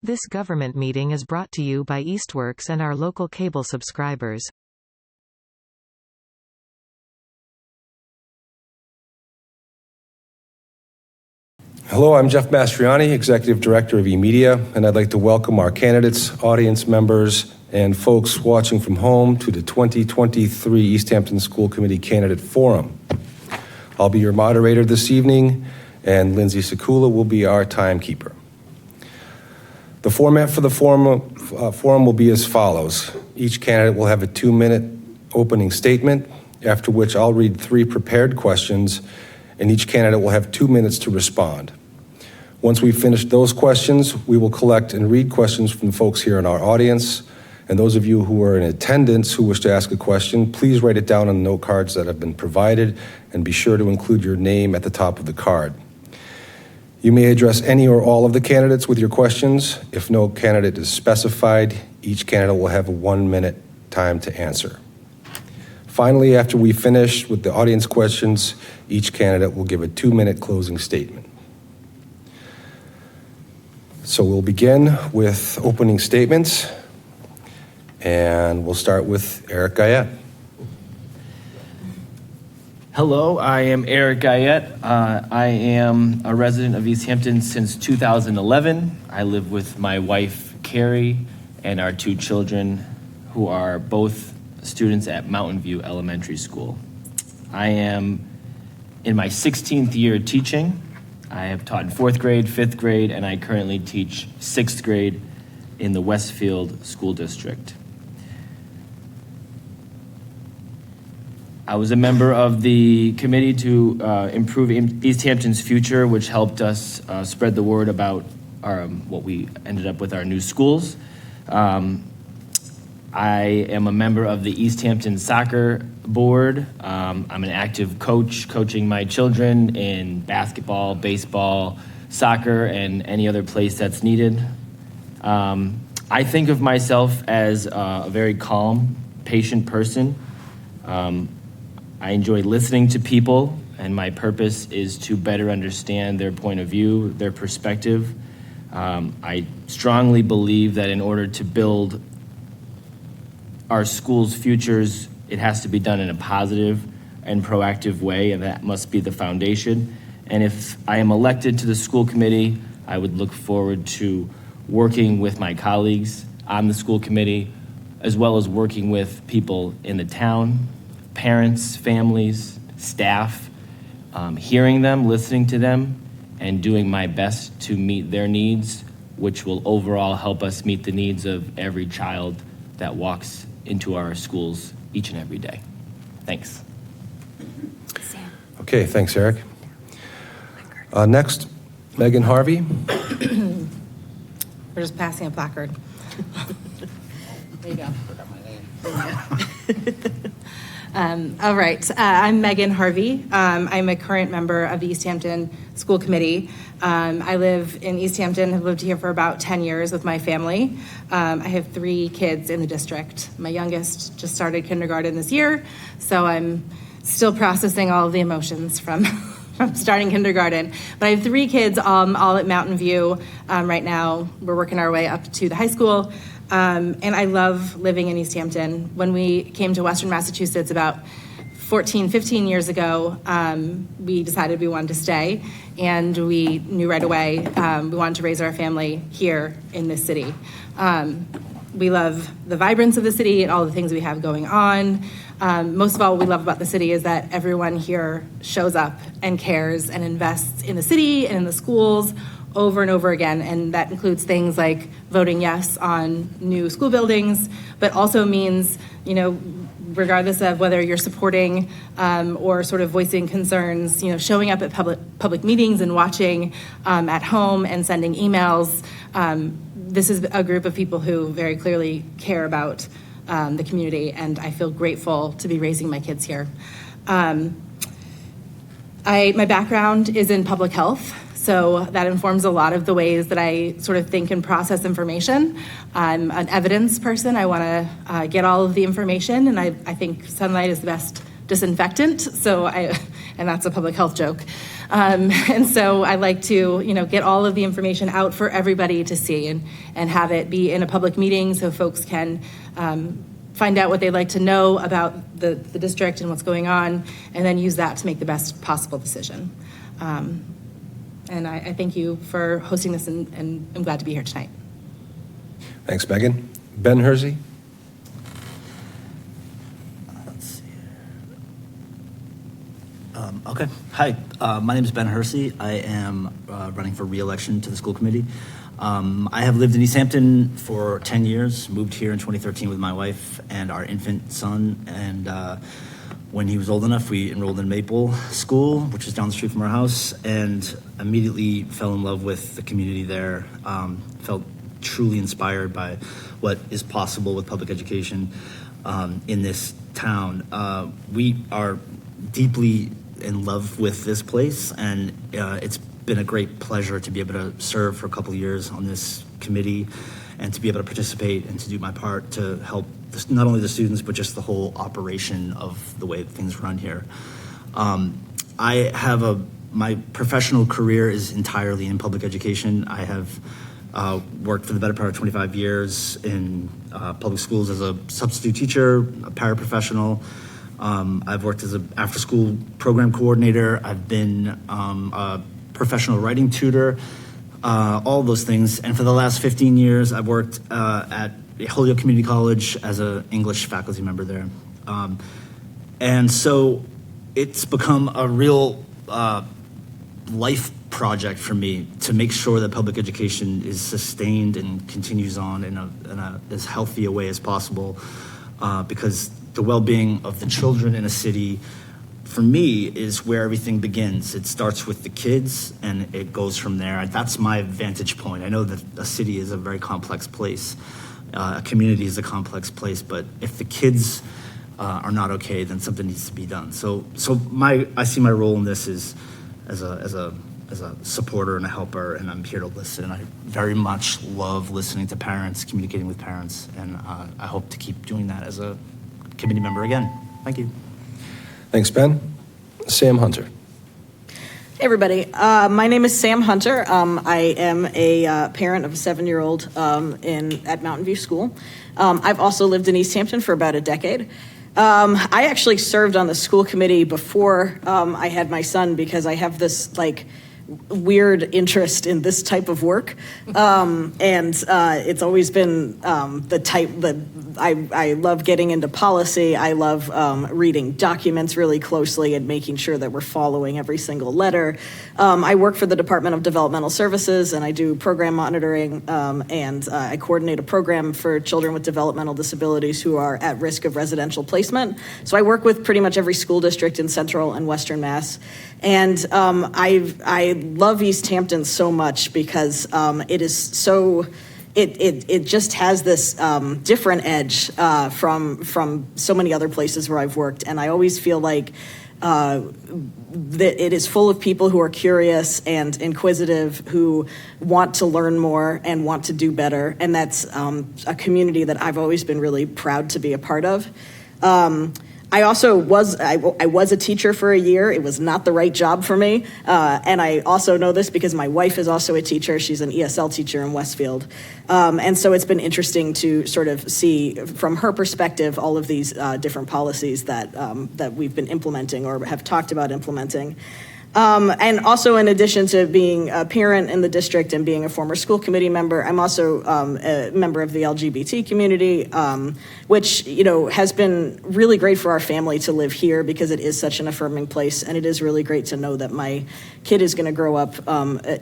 This government meeting is brought to you by Eastworks and our local cable subscribers. Hello, I'm Jeff Mastriani, Executive Director of eMedia, and I'd like to welcome our candidates, audience members, and folks watching from home to the 2023 Easthampton School Committee Candidate Forum. I'll be your moderator this evening, and Lindsay Sekula will be our timekeeper. The format for the forum will be as follows. Each candidate will have a 2-minute opening statement, after which I'll read 3 prepared questions, and each candidate will have 2 minutes to respond. Once we've finished those questions, we will collect and read questions from folks here in our audience. And those of you who are in attendance who wish to ask a question, please write it down on the note cards that have been provided and be sure to include your name at the top of the card. You may address any or all of the candidates with your questions. If no candidate is specified, each candidate will have a 1-minute time to answer. Finally, after we finish with the audience questions, each candidate will give a 2-minute closing statement. So we'll begin with opening statements, and we'll start with Eric Guyette. Hello, I am Eric Guyette. I am a resident of Easthampton since 2011. I live with my wife, Carrie, and our 2 children, who are both students at Mountain View Elementary School. I am in my 16th year teaching. I have taught in 4th grade, 5th grade, and I currently teach 6th grade in the Westfield School District. I was a member of the committee to improve Easthampton's future, which helped us spread the word about what we ended up with our new schools. I am a member of the Easthampton Soccer Board. I'm an active coach, coaching my children in basketball, baseball, soccer, and any other place that's needed. I think of myself as a very calm, patient person. I enjoy listening to people, and my purpose is to better understand their point of view, their perspective. I strongly believe that in order to build our school's futures, it has to be done in a positive and proactive way, and that must be the foundation. And if I am elected to the school committee, I would look forward to working with my colleagues on the school committee, as well as working with people in the town, parents, families, staff, hearing them, listening to them, and doing my best to meet their needs, which will overall help us meet the needs of every child that walks into our schools each and every day. Thanks. Okay, thanks, Eric. Next, Megan Harvey. We're just passing a placard. There you go. All right, I'm Megan Harvey. I'm a current member of the Easthampton School Committee. I live in Easthampton, have lived here for about 10 years with my family. I have 3 kids in the district. My youngest just started kindergarten this year, so I'm still processing all of the emotions from starting kindergarten. But I have 3 kids all at Mountain View right now. We're working our way up to the high school. And I love living in Easthampton. When we came to Western Massachusetts about 15 years ago, we decided we wanted to stay, and we knew right away we wanted to raise our family here in this city. We love the vibrance of the city and all the things we have going on. Most of all, what we love about the city is that everyone here shows up and cares and invests in the city and in the schools over and over again, and that includes things like voting yes on new school buildings, but also means, regardless of whether you're supporting or sort of voicing concerns, showing up at public meetings and watching at home and sending emails. This is a group of people who very clearly care about the community, and I feel grateful to be raising my kids here. My background is in public health. So that informs a lot of the ways that I sort of think and process information. I'm an evidence person. I want to get all of the information, and I think sunlight is the best disinfectant. So and that's a public health joke. And so I like to, get all of the information out for everybody to see and have it be in a public meeting so folks can find out what they'd like to know about the district and what's going on, and then use that to make the best possible decision. And I thank you for hosting this, and I'm glad to be here tonight. Thanks, Megan. Ben Hersey? Let's see here. Okay. Hi, my name is Ben Hersey. I am running for re-election to the school committee. I have lived in Easthampton for 10 years, moved here in 2013 with my wife and our infant son, and when he was old enough, we enrolled in Maple School, which is down the street from our house, and immediately fell in love with the community there. Felt truly inspired by what is possible with public education in this town. We are deeply in love with this place, and it's been a great pleasure to be able to serve for a couple of years on this committee and to be able to participate and to do my part to help not only the students, but just the whole operation of the way things run here. I have my professional career is entirely in public education. I have worked for the better part of 25 years in public schools as a substitute teacher, a paraprofessional. I've worked as an after-school program coordinator. I've been a professional writing tutor, all those things. And for the last 15 years, I've worked at Holyoke Community College as an English faculty member there. And so it's become a real life project for me to make sure that public education is sustained and continues on in a as healthy a way as possible, because the well-being of the children in a city, for me, is where everything begins. It starts with the kids and it goes from there. That's my vantage point. I know that a city is a very complex place. A community is a complex place, but if the kids are not okay, then something needs to be done. So I see my role in this as a supporter and a helper, and I'm here to listen. And I very much love listening to parents, communicating with parents, and I hope to keep doing that as a committee member again. Thank you. Thanks, Ben. Sam Hunter. Hey, everybody. My name is Sam Hunter. I am a parent of a 7-year-old at Mountain View School. I've also lived in Easthampton for about a decade. I actually served on the school committee before I had my son because I have this weird interest in this type of work, and it's always been the type that I love getting into policy. I love reading documents really closely and making sure that we're following every single letter. I work for the Department of Developmental Services, and I do program monitoring, and I coordinate a program for children with developmental disabilities who are at risk of residential placement. So I work with pretty much every school district in Central and Western Mass. And I love Easthampton so much because it is so, it just has this different edge from so many other places where I've worked. And I always feel like that it is full of people who are curious and inquisitive, who want to learn more and want to do better. And that's a community that I've always been really proud to be a part of. I also was a teacher for a year. It was not the right job for me. And I also know this because my wife is also a teacher. She's an ESL teacher in Westfield. And so it's been interesting to sort of see from her perspective all of these different policies that we've been implementing or have talked about implementing. And also, in addition to being a parent in the district and being a former school committee member, I'm also a member of the LGBT community, which, has been really great for our family to live here because it is such an affirming place. And it is really great to know that my kid is going to grow up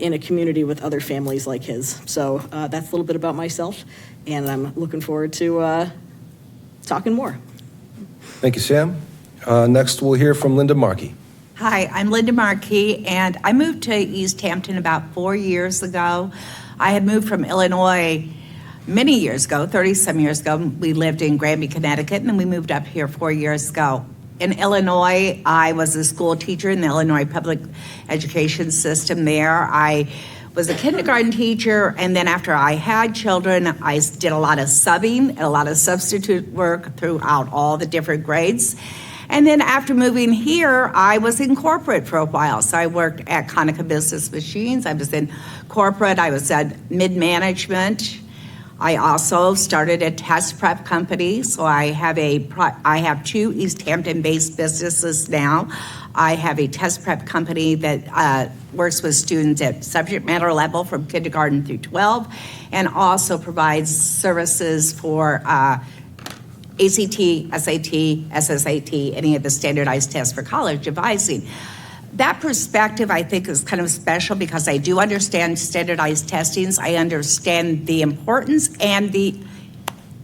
in a community with other families like his. So that's a little bit about myself, and I'm looking forward to talking more. Thank you, Sam. Next, we'll hear from Linda Markey. Hi, I'm Linda Markey, and I moved to Easthampton about 4 years ago. I had moved from Illinois many years ago, 30-some years ago. We lived in Granby, Connecticut, and then we moved up here 4 years ago. In Illinois, I was a school teacher in the Illinois public education system there. I was a kindergarten teacher, and then after I had children, I did a lot of subbing and a lot of substitute work throughout all the different grades. And then after moving here, I was in corporate for a while. So I worked at Konica Business Machines. I was in corporate. I was at mid-management. I also started a test prep company. So I have two Easthampton-based businesses now. I have a test prep company that works with students at subject matter level from kindergarten through 12, and also provides services for ACT, SAT, SSAT, any of the standardized tests for college advising. That perspective, I think, is kind of special because I do understand standardized testings. I understand the importance and the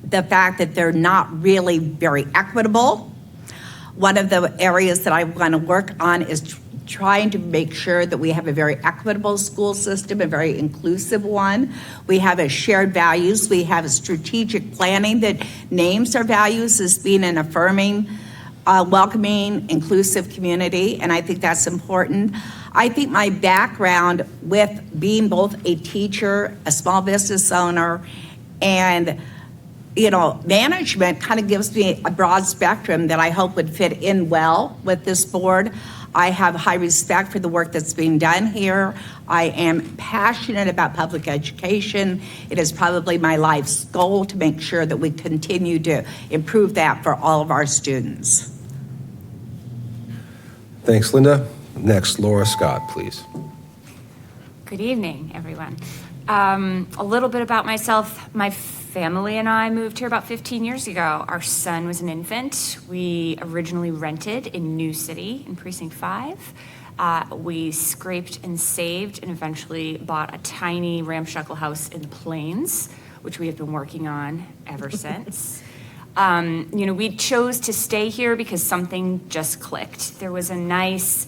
fact that they're not really very equitable. One of the areas that I want to work on is trying to make sure that we have a very equitable school system, a very inclusive one. We have a shared values. We have a strategic planning that names our values as being an affirming, welcoming, inclusive community, and I think that's important. I think my background with being both a teacher, a small business owner, and management kind of gives me a broad spectrum that I hope would fit in well with this board. I have high respect for the work that's being done here. I am passionate about public education. It is probably my life's goal to make sure that we continue to improve that for all of our students. Thanks, Linda. Next, Laura Scott, please. Good evening, everyone. A little bit about myself. My family and I moved here about 15 years ago. Our son was an infant. We originally rented in New City in Precinct 5. We scraped and saved and eventually bought a tiny ramshackle house in the Plains, which we have been working on ever since. We chose to stay here because something just clicked. There was a nice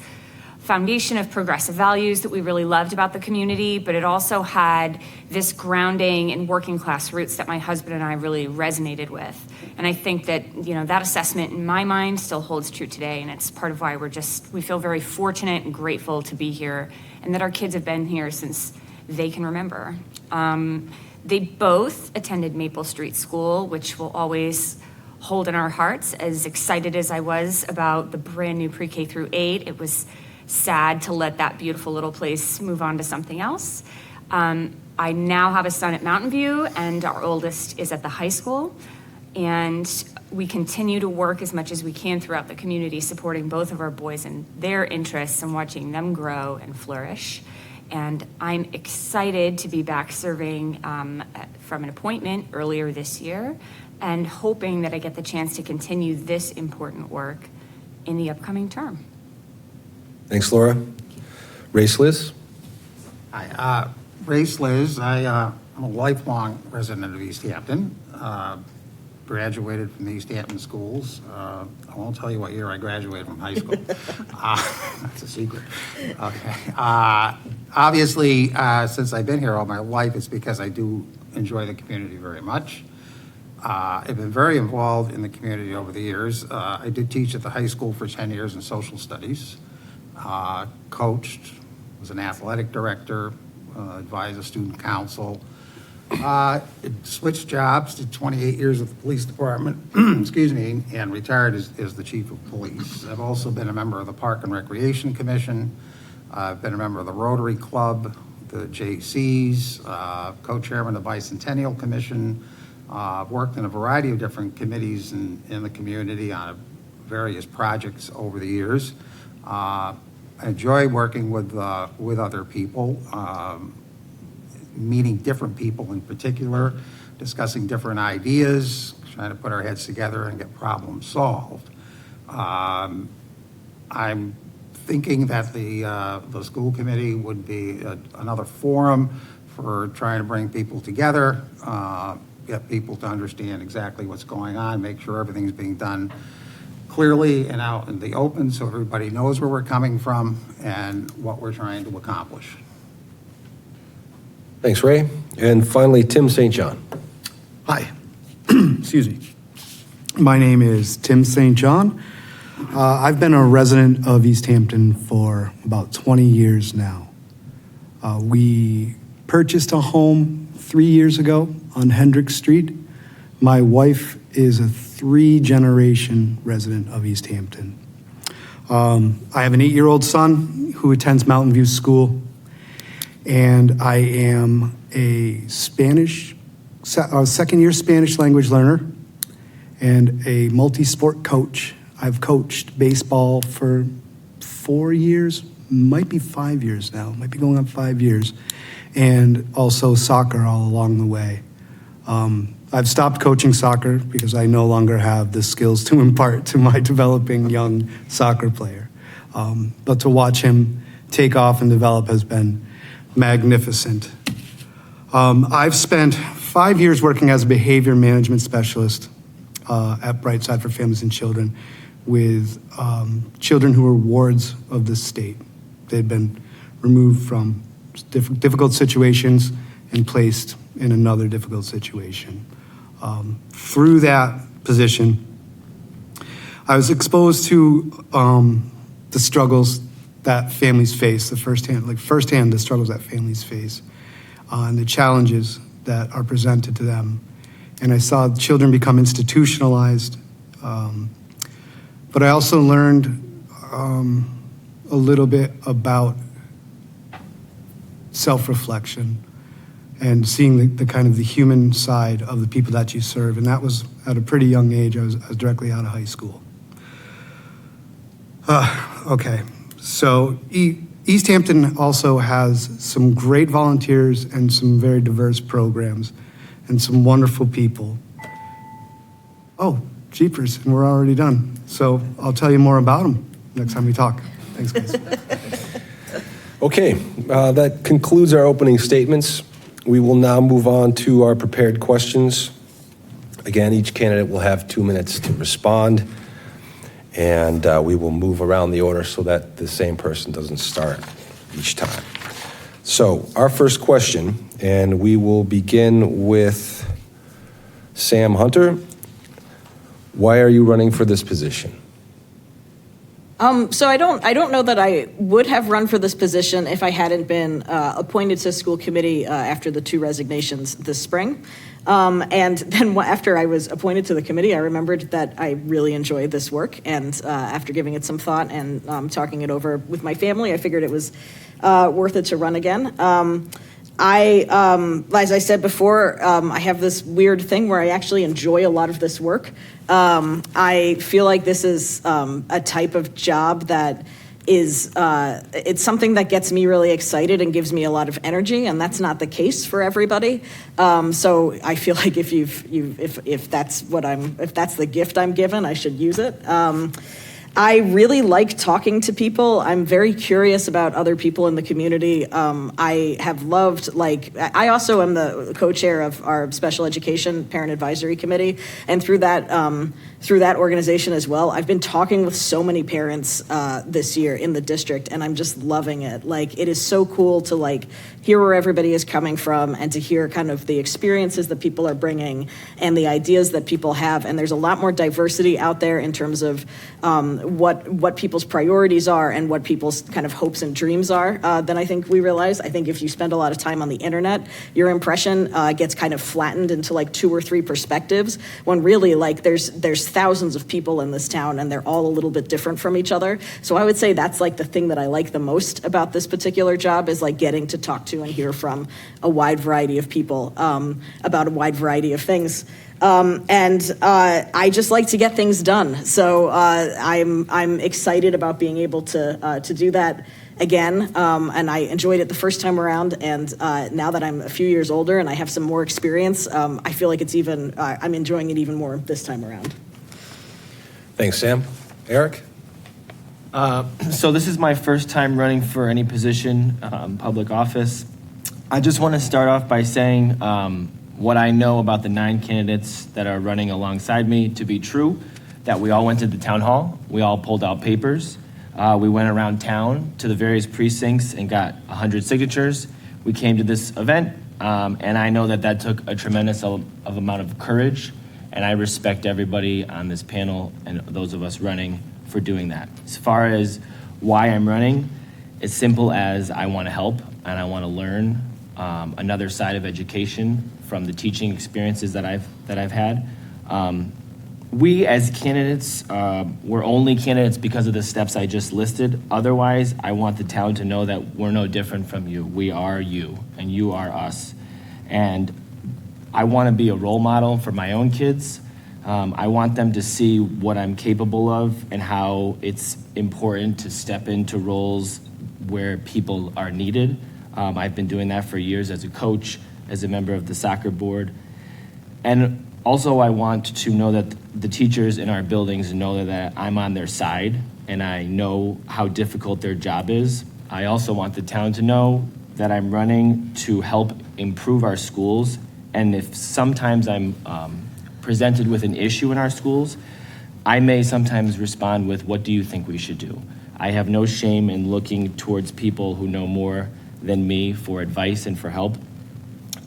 foundation of progressive values that we really loved about the community, but it also had this grounding in working class roots that my husband and I really resonated with. And I think that, that assessment in my mind still holds true today. And it's part of why we feel very fortunate and grateful to be here, and that our kids have been here since they can remember. They both attended Maple Street School, which will always hold in our hearts. As excited as I was about the brand new pre-K through 8, it was sad to let that beautiful little place move on to something else. I now have a son at Mountain View, and our oldest is at the high school. And we continue to work as much as we can throughout the community, supporting both of our boys and their interests and watching them grow and flourish. And I'm excited to be back serving from an appointment earlier this year, and hoping that I get the chance to continue this important work in the upcoming term. Thanks, Laura. Race Liz? Hi, Race Liz. I'm a lifelong resident of Easthampton. Graduated from the Easthampton schools. I won't tell you what year I graduated from high school. That's a secret. Okay. Obviously, since I've been here all my life, it's because I do enjoy the community very much. I've been very involved in the community over the years. I did teach at the high school for 10 years in social studies. Coached, was an athletic director, advised a student council. Switched jobs, did 28 years with the police department, excuse me, and retired as the chief of police. I've also been a member of the Park and Recreation Commission. I've been a member of the Rotary Club, the JCs, co-chairman of the Bicentennial Commission. Worked in a variety of different committees in the community on various projects over the years. I enjoy working with other people, meeting different people in particular, discussing different ideas, trying to put our heads together and get problems solved. I'm thinking that the school committee would be another forum for trying to bring people together, get people to understand exactly what's going on, make sure everything's being done clearly and out in the open so everybody knows where we're coming from and what we're trying to accomplish. Thanks, Ray. And finally, Tim St. John. Hi. Excuse me. My name is Tim St. John. I've been a resident of Easthampton for about 20 years now. We purchased a home 3 years ago on Hendrick Street. My wife is a 3-generation resident of Easthampton. I have an 8-year-old son who attends Mountain View School, and I am a second-year Spanish language learner and a multi-sport coach. I've coached baseball for 4 years, might be 5 years now, might be going on 5 years, and also soccer all along the way. I've stopped coaching soccer because I no longer have the skills to impart to my developing young soccer player. But to watch him take off and develop has been magnificent. I've spent 5 years working as a behavior management specialist at Brightside for Families and Children with children who were wards of the state. They'd been removed from difficult situations and placed in another difficult situation. Through that position, I was exposed to the struggles that families face, firsthand the struggles that families face, and the challenges that are presented to them. And I saw children become institutionalized, but I also learned a little bit about self-reflection and seeing the kind of the human side of the people that you serve. And that was at a pretty young age. I was directly out of high school. Okay, so Easthampton also has some great volunteers and some very diverse programs and some wonderful people. Oh, jeepers, and we're already done. So I'll tell you more about them next time we talk. Thanks, guys. Okay, that concludes our opening statements. We will now move on to our prepared questions. Again, each candidate will have 2 minutes to respond, and we will move around the order so that the same person doesn't start each time. So our first question, and we will begin with Sam Hunter. Why are you running for this position? So I don't know that I would have run for this position if I hadn't been appointed to school committee after the 2 resignations this spring. And then after I was appointed to the committee, I remembered that I really enjoyed this work. And after giving it some thought and talking it over with my family, I figured it was worth it to run again. As I said before, I have this weird thing where I actually enjoy a lot of this work. I feel like this is a type of job that is it's something that gets me really excited and gives me a lot of energy, and that's not the case for everybody. So I feel like if that's the gift I'm given, I should use it. I really like talking to people. I'm very curious about other people in the community. I have loved, I also am the co-chair of our special education parent advisory committee, and through that organization as well, I've been talking with so many parents this year in the district, and I'm just loving it. It is so cool to hear where everybody is coming from and to hear kind of the experiences that people are bringing and the ideas that people have. And there's a lot more diversity out there in terms of what people's priorities are and what people's kind of hopes and dreams are than I think we realize. I think if you spend a lot of time on the internet, your impression gets kind of flattened into 2 or 3 perspectives, when really there's thousands of people in this town and they're all a little bit different from each other. So I would say that's the thing that I like the most about this particular job is getting to talk to and hear from a wide variety of people about a wide variety of things. And I just like to get things done. So I'm excited about being able to do that again. And I enjoyed it the first time around. And now that I'm a few years older and I have some more experience, I feel like I'm enjoying it even more this time around. Thanks, Sam. Eric? So this is my first time running for any position, public office. I just want to start off by saying what I know about the 9 candidates that are running alongside me to be true, that we all went to the town hall, we all pulled out papers, we went around town to the various precincts and got 100 signatures. We came to this event, and I know that took a tremendous amount of courage, and I respect everybody on this panel and those of us running for doing that. As far as why I'm running, it's simple as I want to help and I want to learn another side of education from the teaching experiences that I've had. We as candidates, we're only candidates because of the steps I just listed. Otherwise, I want the town to know that we're no different from you. We are you, and you are us. And I want to be a role model for my own kids. I want them to see what I'm capable of and how it's important to step into roles where people are needed. I've been doing that for years as a coach, as a member of the soccer board. And also, I want to know that the teachers in our buildings know that I'm on their side and I know how difficult their job is. I also want the town to know that I'm running to help improve our schools. And if sometimes I'm presented with an issue in our schools, I may sometimes respond with, what do you think we should do? I have no shame in looking towards people who know more than me for advice and for help.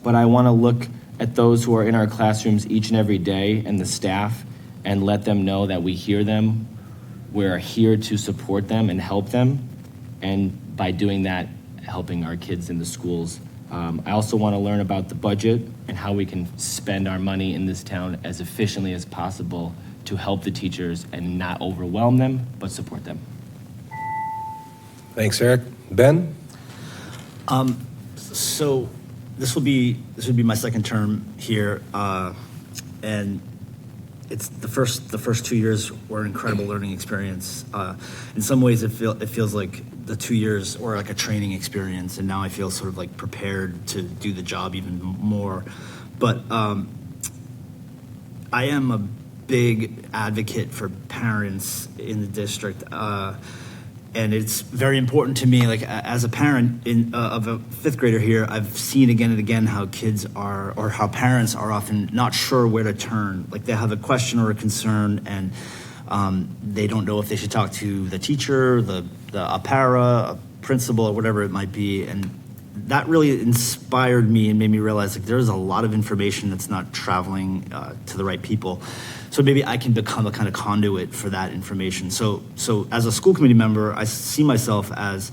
But I want to look at those who are in our classrooms each and every day and the staff and let them know that we hear them. We're here to support them and help them. And by doing that, helping our kids in the schools. I also want to learn about the budget and how we can spend our money in this town as efficiently as possible to help the teachers and not overwhelm them, but support them. Thanks, Eric. Ben? So this would be my second term here, and it's the first 2 years were an incredible learning experience. In some ways, it feels like the 2 years were like a training experience, and now I feel sort of like prepared to do the job even more. But I am a big advocate for parents in the district. And it's very important to me, like as a parent of a fifth grader here, I've seen again and again how how parents are often not sure where to turn. Like they have a question or a concern, and they don't know if they should talk to the teacher, the para, a principal, or whatever it might be. And that really inspired me and made me realize like there's a lot of information that's not traveling to the right people. So maybe I can become a kind of conduit for that information. So as a school committee member, I see myself as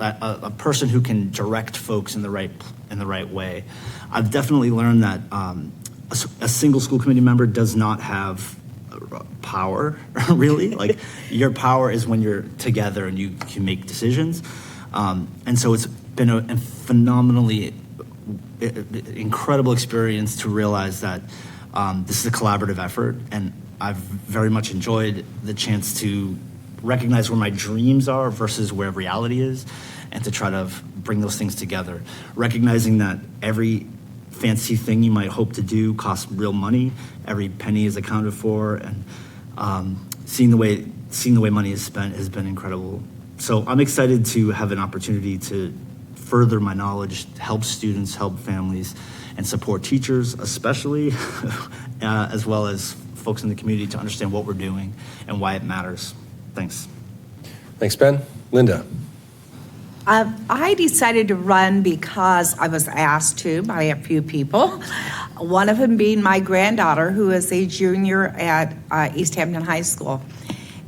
a person who can direct folks in the right way. I've definitely learned that a single school committee member does not have power, really. Like your power is when you're together and you can make decisions. And so it's been a phenomenally incredible experience to realize that this is a collaborative effort, and I've very much enjoyed the chance to recognize where my dreams are versus where reality is, and to try to bring those things together. Recognizing that every fancy thing you might hope to do costs real money, every penny is accounted for, and seeing the way money is spent has been incredible. So I'm excited to have an opportunity to further my knowledge, help students, help families, and support teachers especially, as well as folks in the community to understand what we're doing and why it matters. Thanks. Thanks, Ben. Linda? I decided to run because I was asked to by a few people, one of them being my granddaughter, who is a junior at Easthampton High School.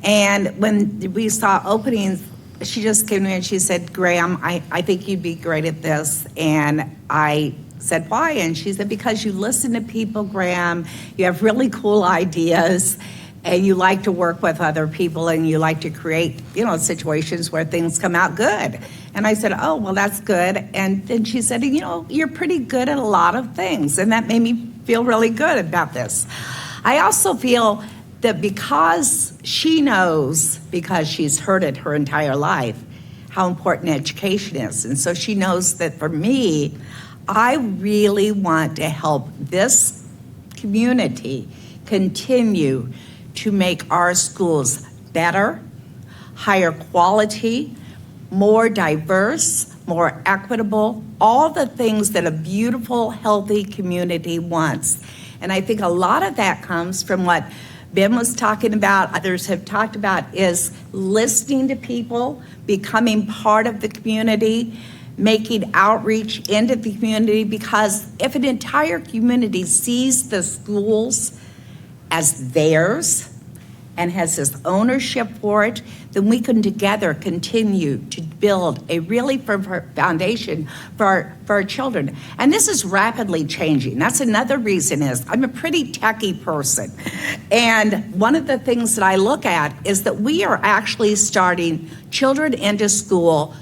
And when we saw openings, she just came to me and she said, Graham, I think you'd be great at this. And I said, why? And she said, because you listen to people, Graham, you have really cool ideas, and you like to work with other people, and you like to create, situations where things come out good. And I said, oh, well, that's good. And then she said, you're pretty good at a lot of things. And that made me feel really good about this. I also feel that because she knows, because she's heard it her entire life, how important education is. And so she knows that for me, I really want to help this community continue to make our schools better, higher quality, more diverse, more equitable, all the things that a beautiful, healthy community wants. And I think a lot of that comes from what Ben was talking about, others have talked about, is listening to people, becoming part of the community, making outreach into the community, because if an entire community sees the schools as theirs and has this ownership for it, then we can together continue to build a really firm foundation for our children. And this is rapidly changing. That's another reason is I'm a pretty techie person. And one of the things that I look at is that we are actually starting children into school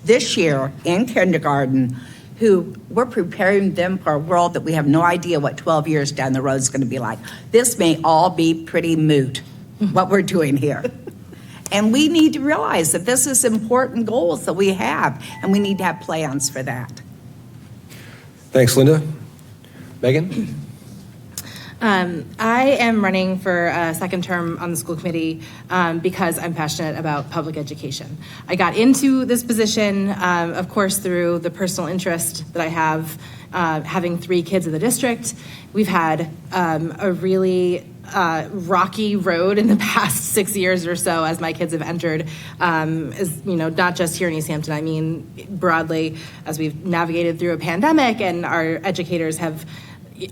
this year in kindergarten who we're preparing them for a world that we have no idea what 12 years down the road is going to be like. This may all be pretty moot, what we're doing here. And we need to realize that this is important goals that we have, and we need to have plans for that. Thanks, Linda. Megan? I am running for a second term on the school committee because I'm passionate about public education. I got into this position, of course, through the personal interest that I have, having 3 kids in the district. We've had a really rocky road in the past 6 years or so as my kids have entered, not just here in Easthampton, I mean broadly, as we've navigated through a pandemic and our educators have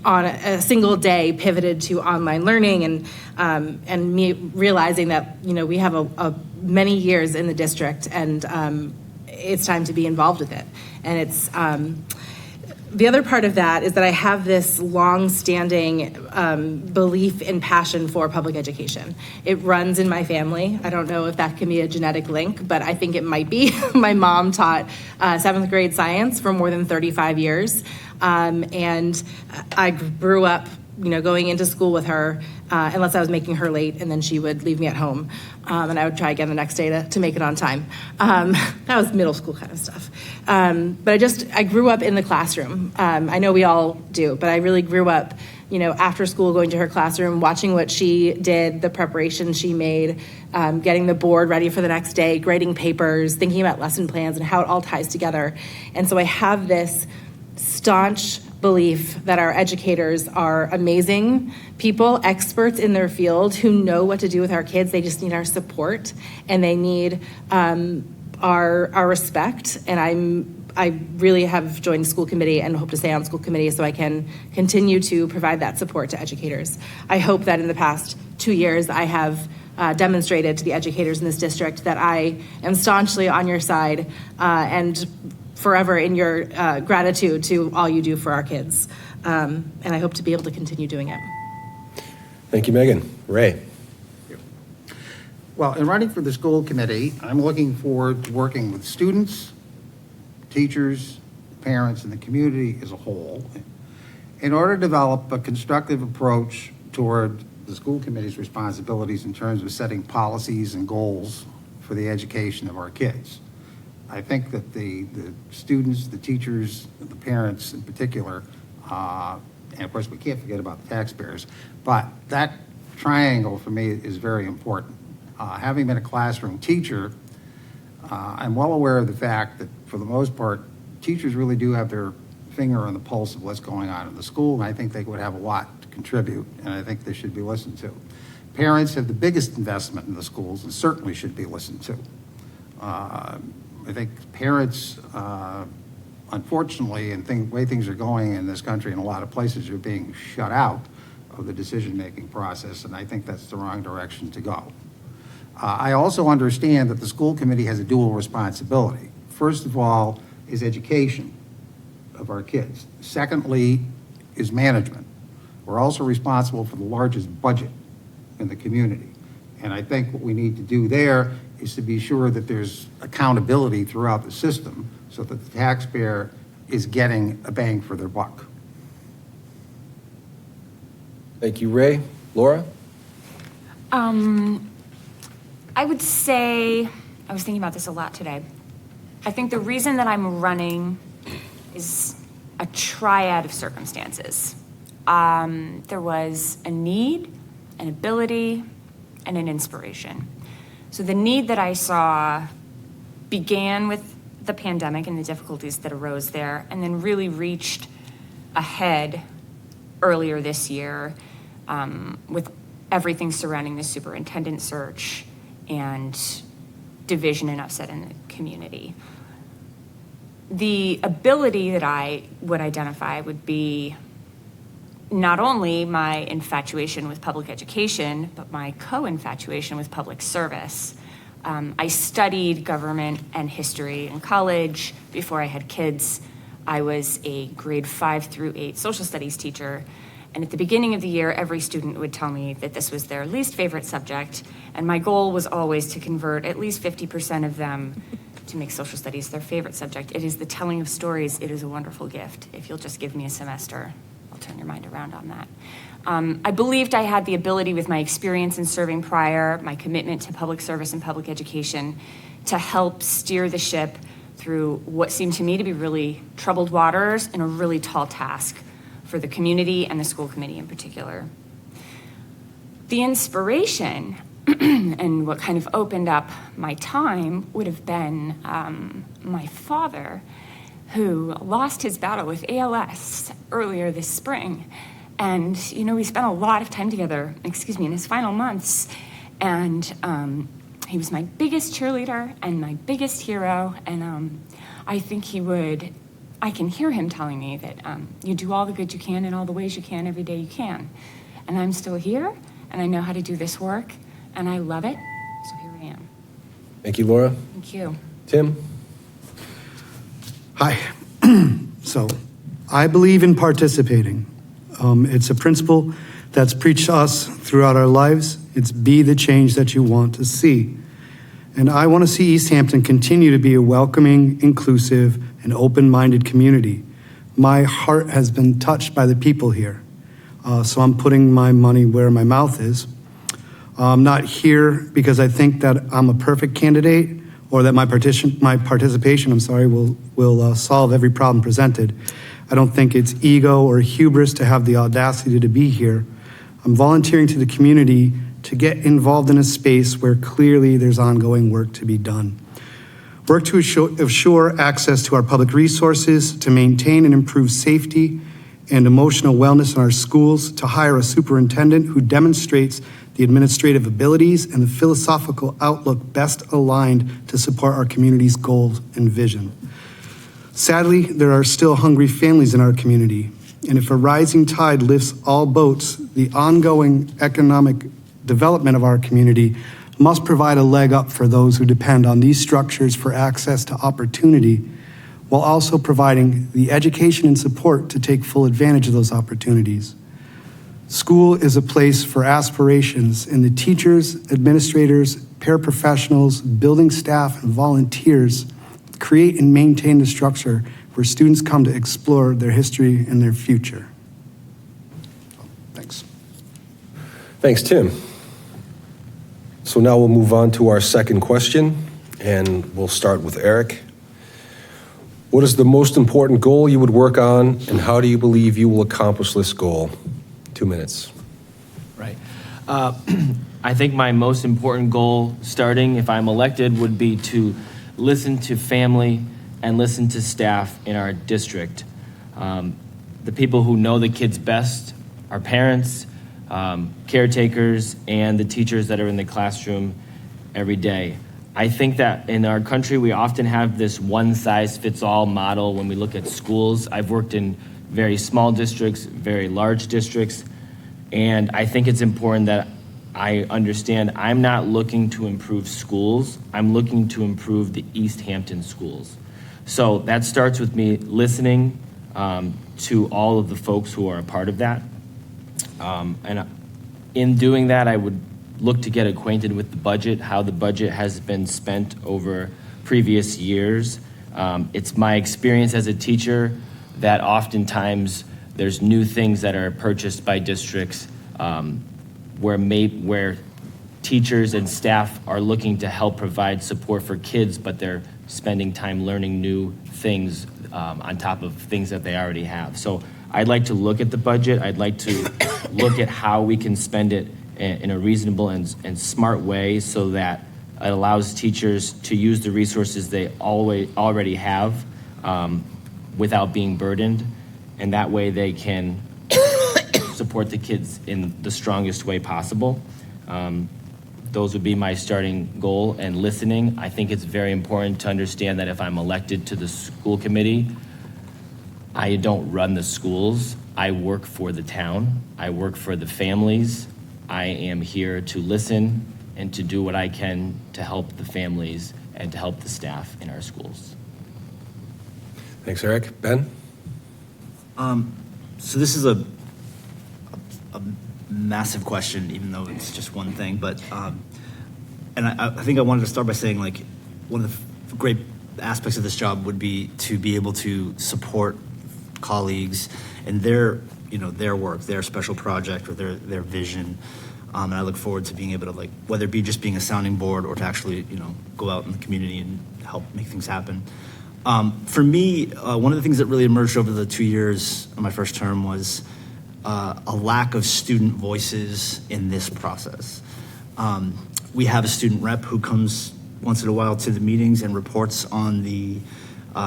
on a single day pivoted to online learning, and me realizing that we have a many years in the district, and it's time to be involved with it. And it's the other part of that is that I have this long-standing belief and passion for public education. It runs in my family. I don't know if that can be a genetic link, but I think it might be. My mom taught 7th grade science for more than 35 years. And I grew up, going into school with her, unless I was making her late, and then she would leave me at home. And I would try again the next day to make it on time. That was middle school kind of stuff. But I grew up in the classroom. I know we all do, but I really grew up, after school, going to her classroom, watching what she did, the preparation she made, getting the board ready for the next day, grading papers, thinking about lesson plans and how it all ties together. And so I have this staunch belief that our educators are amazing people, experts in their field who know what to do with our kids. They just need our support, and they need our respect. And I really have joined school committee and hope to stay on school committee so I can continue to provide that support to educators. I hope that in the past 2 years I have demonstrated to the educators in this district that I am staunchly on your side and forever in your gratitude to all you do for our kids. And I hope to be able to continue doing it. Thank you, Megan. Ray? Well, in running for the school committee, I'm looking forward to working with students, teachers, parents, and the community as a whole in order to develop a constructive approach toward the school committee's responsibilities in terms of setting policies and goals for the education of our kids. I think that the students, the teachers, the parents in particular, and of course we can't forget about the taxpayers, but that triangle for me is very important. Having been a classroom teacher, I'm well aware of the fact that for the most part, teachers really do have their finger on the pulse of what's going on in the school, and I think they would have a lot to contribute, and I think they should be listened to. Parents have the biggest investment in the schools and certainly should be listened to. I think parents, unfortunately, and the way things are going in this country in a lot of places, are being shut out of the decision-making process, and I think that's the wrong direction to go. I also understand that the school committee has a dual responsibility. First of all is education of our kids. Secondly is management. We're also responsible for the largest budget in the community. And I think what we need to do there is to be sure that there's accountability throughout the system so that the taxpayer is getting a bang for their buck. Thank you, Ray. Laura? I would say, I was thinking about this a lot today. I think the reason that I'm running is a triad of circumstances. There was a need, an ability, and an inspiration. So the need that I saw began with the pandemic and the difficulties that arose there, and then really reached a head earlier this year with everything surrounding the superintendent search and division and upset in the community. The ability that I would identify would be not only my infatuation with public education, but my co-infatuation with public service. I studied government and history in college. Before I had kids, I was a grade 5 through 8 social studies teacher. And at the beginning of the year, every student would tell me that this was their least favorite subject. And my goal was always to convert at least 50% of them to make social studies their favorite subject. It is the telling of stories. It is a wonderful gift. If you'll just give me a semester, I'll turn your mind around on that. I believed I had the ability, with my experience in serving prior, my commitment to public service and public education, to help steer the ship through what seemed to me to be really troubled waters and a really tall task for the community and the school committee in particular. The inspiration and what kind of opened up my time would have been my father, who lost his battle with ALS earlier this spring. And, we spent a lot of time together, in his final months. And he was my biggest cheerleader and my biggest hero. And I think I can hear him telling me that you do all the good you can in all the ways you can every day you can. And I'm still here, and I know how to do this work, and I love it. So here I am. Thank you, Laura. Thank you. Tim? Hi. So, I believe in participating. It's a principle that's preached to us throughout our lives. It's be the change that you want to see. And I want to see Easthampton continue to be a welcoming, inclusive, and open-minded community. My heart has been touched by the people here. So I'm putting my money where my mouth is. I'm not here because I think that I'm a perfect candidate or that my participation will solve every problem presented. I don't think it's ego or hubris to have the audacity to be here. I'm volunteering to the community to get involved in a space where clearly there's ongoing work to be done. Work to assure access to our public resources, to maintain and improve safety and emotional wellness in our schools, to hire a superintendent who demonstrates the administrative abilities and the philosophical outlook best aligned to support our community's goals and vision. Sadly, there are still hungry families in our community, and if a rising tide lifts all boats, the ongoing economic development of our community must provide a leg up for those who depend on these structures for access to opportunity, while also providing the education and support to take full advantage of those opportunities. School is a place for aspirations, and the teachers, administrators, paraprofessionals, building staff, and volunteers create and maintain the structure where students come to explore their history and their future. Thanks. Thanks, Tim. So now we'll move on to our second question, and we'll start with Eric. What is the most important goal you would work on, and how do you believe you will accomplish this goal? 2 minutes. Right. I think my most important goal, starting if I'm elected, would be to listen to family and listen to staff in our district. The people who know the kids best, our parents, caretakers, and the teachers that are in the classroom every day. I think that in our country, we often have this one-size-fits-all model when we look at schools. I've worked in very small districts, very large districts, and I think it's important that I understand I'm not looking to improve schools. I'm looking to improve the Easthampton schools. So that starts with me listening to all of the folks who are a part of that. And in doing that, I would look to get acquainted with the budget, how the budget has been spent over previous years. It's my experience as a teacher that oftentimes there's new things that are purchased by districts where teachers and staff are looking to help provide support for kids, but they're spending time learning new things on top of things that they already have. So I'd like to look at the budget. I'd like to look at how we can spend it in a reasonable and smart way so that it allows teachers to use the resources they already have without being burdened. And that way they can support the kids in the strongest way possible. Those would be my starting goal. And listening, I think it's very important to understand that if I'm elected to the school committee, I don't run the schools. I work for the town. I work for the families. I am here to listen and to do what I can to help the families and to help the staff in our schools. Thanks, Eric. Ben? So this is a massive question, even though it's just one thing. But and I think I wanted to start by saying, like, one of the great aspects of this job would be to be able to support colleagues in their work, their special project, or their vision. And I look forward to being able to, like, whether it be just being a sounding board or to actually, go out in the community and help make things happen. For me, one of the things that really emerged over the 2 years of my first term was a lack of student voices in this process. We have a student rep who comes once in a while to the meetings and reports on the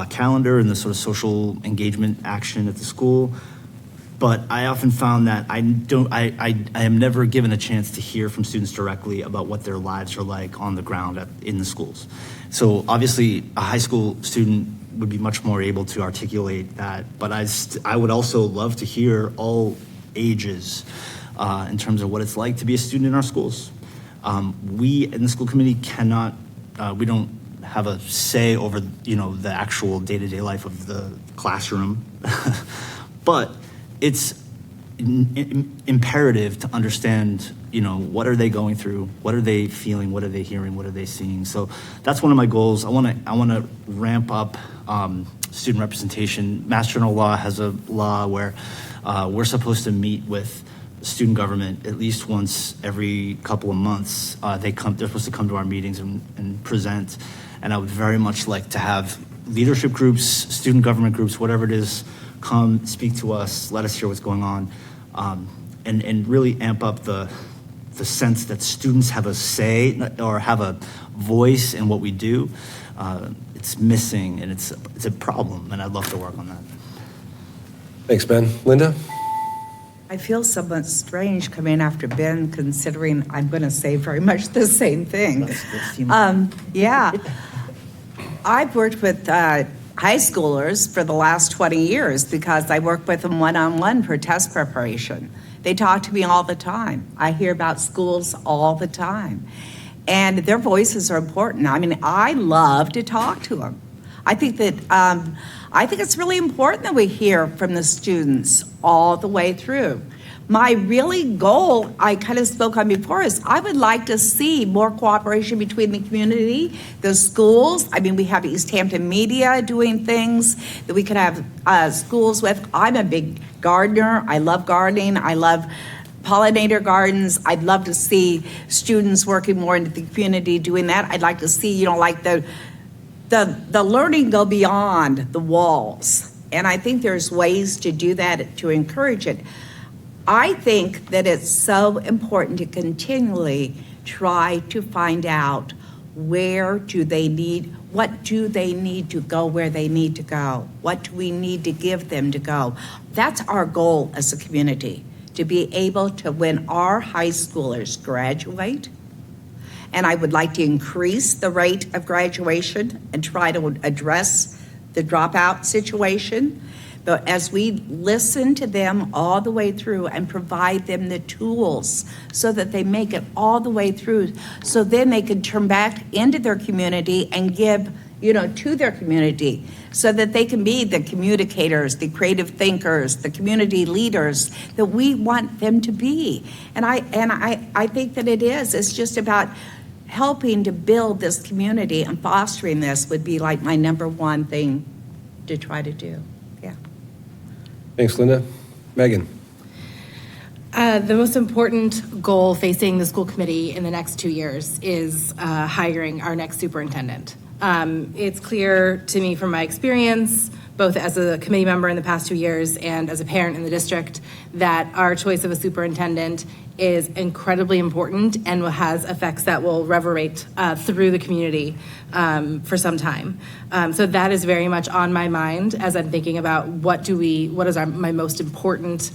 calendar and the sort of social engagement action at the school. But I often found that I am never given a chance to hear from students directly about what their lives are like on the ground in the schools. So obviously, a high school student would be much more able to articulate that. But I would also love to hear all ages in terms of what it's like to be a student in our schools. We in the school committee we don't have a say over, the actual day-to-day life of the classroom, but it's imperative to understand, what are they going through, what are they feeling, what are they hearing, what are they seeing. So that's one of my goals. I want to ramp up student representation. Mass General Law has a law where we're supposed to meet with student government at least once every couple of months. They're supposed to come to our meetings and present. And I would very much like to have leadership groups, student government groups, whatever it is, come speak to us, let us hear what's going on, and really amp up the sense that students have a say or have a voice in what we do. It's missing, and it's a problem, and I'd love to work on that. Thanks, Ben. Linda? I feel somewhat strange coming after Ben, considering I'm going to say very much the same thing. Yeah. I've worked with high schoolers for the last 20 years because I work with them one-on-one for test preparation. They talk to me all the time. I hear about schools all the time. And their voices are important. I mean, I love to talk to them. I think it's really important that we hear from the students all the way through. My really goal, I kind of spoke on before, is I would like to see more cooperation between the community, the schools. I mean, we have Easthampton Media doing things that we could have schools with. I'm a big gardener. I love gardening. I love pollinator gardens. I'd love to see students working more into the community doing that. I'd like to see, like the learning go beyond the walls. And I think there's ways to do that, to encourage it. I think that it's so important to continually try to find out what do they need to go where they need to go? What do we need to give them to go? That's our goal as a community, to be able to, when our high schoolers graduate, and I would like to increase the rate of graduation and try to address the dropout situation. But as we listen to them all the way through and provide them the tools so that they make it all the way through, so then they can turn back into their community and give, to their community, so that they can be the communicators, the creative thinkers, the community leaders that we want them to be. And I think that it is. It's just about helping to build this community, and fostering this would be like my number one thing to try to do. Yeah. Thanks, Linda. Megan? The most important goal facing the school committee in the next 2 years is hiring our next superintendent. It's clear to me from my experience, both as a committee member in the past 2 years and as a parent in the district, that our choice of a superintendent is incredibly important and has effects that will reverberate through the community for some time. So that is very much on my mind as I'm thinking about what is my most important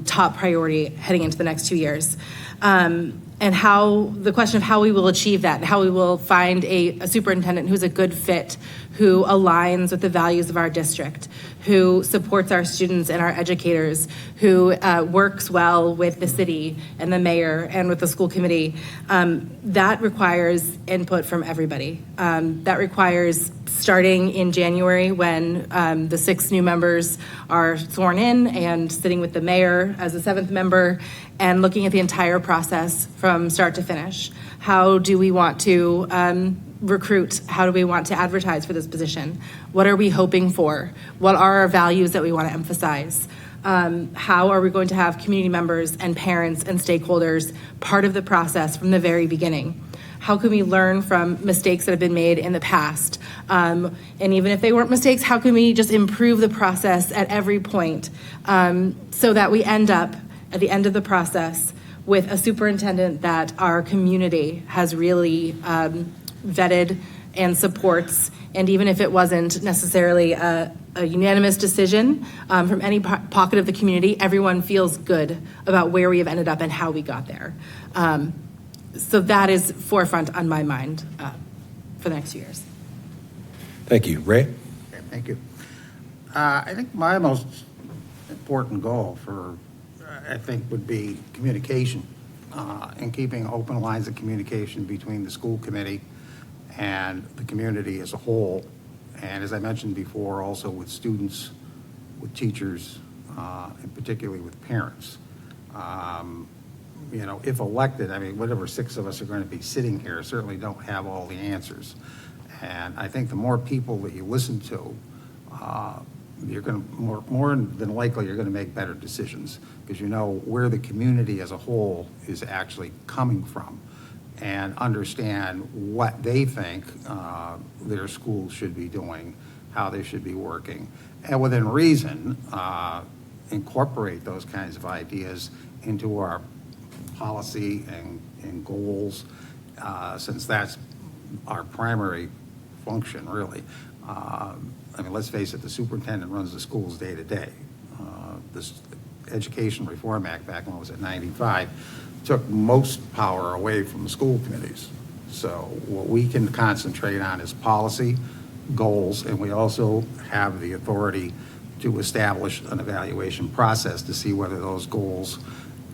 top priority heading into the next 2 years. And the question of how we will achieve that, and how we will find a superintendent who's a good fit, who aligns with the values of our district, who supports our students and our educators, who works well with the city and the mayor and with the school committee. That requires input from everybody. That requires starting in January when the 6 new members are sworn in, and sitting with the mayor as the 7th member and looking at the entire process from start to finish. How do we want to recruit? How do we want to advertise for this position? What are we hoping for? What are our values that we want to emphasize? How are we going to have community members and parents and stakeholders part of the process from the very beginning? How can we learn from mistakes that have been made in the past? And even if they weren't mistakes, how can we just improve the process at every point so that we end up at the end of the process with a superintendent that our community has really vetted and supports. And even if it wasn't necessarily a unanimous decision from any pocket of the community, everyone feels good about where we have ended up and how we got there. So that is forefront on my mind for the next 2 years. Thank you. Ray? Okay, thank you. I think my most important goal would be communication and keeping open lines of communication between the school committee and the community as a whole. And as I mentioned before, also with students, with teachers, and particularly with parents. If elected, whatever 6 of us are going to be sitting here certainly don't have all the answers. And I think the more people that you listen to, you're going to more than likely you're going to make better decisions, because you know where the community as a whole is actually coming from, and understand what they think their schools should be doing, how they should be working, and within reason incorporate those kinds of ideas into our policy and goals, since that's our primary function, really. Let's face it, the superintendent runs the schools day to day. This Education Reform Act, back when it was at 95, took most power away from the school committees. So what we can concentrate on is policy, goals, and we also have the authority to establish an evaluation process to see whether those goals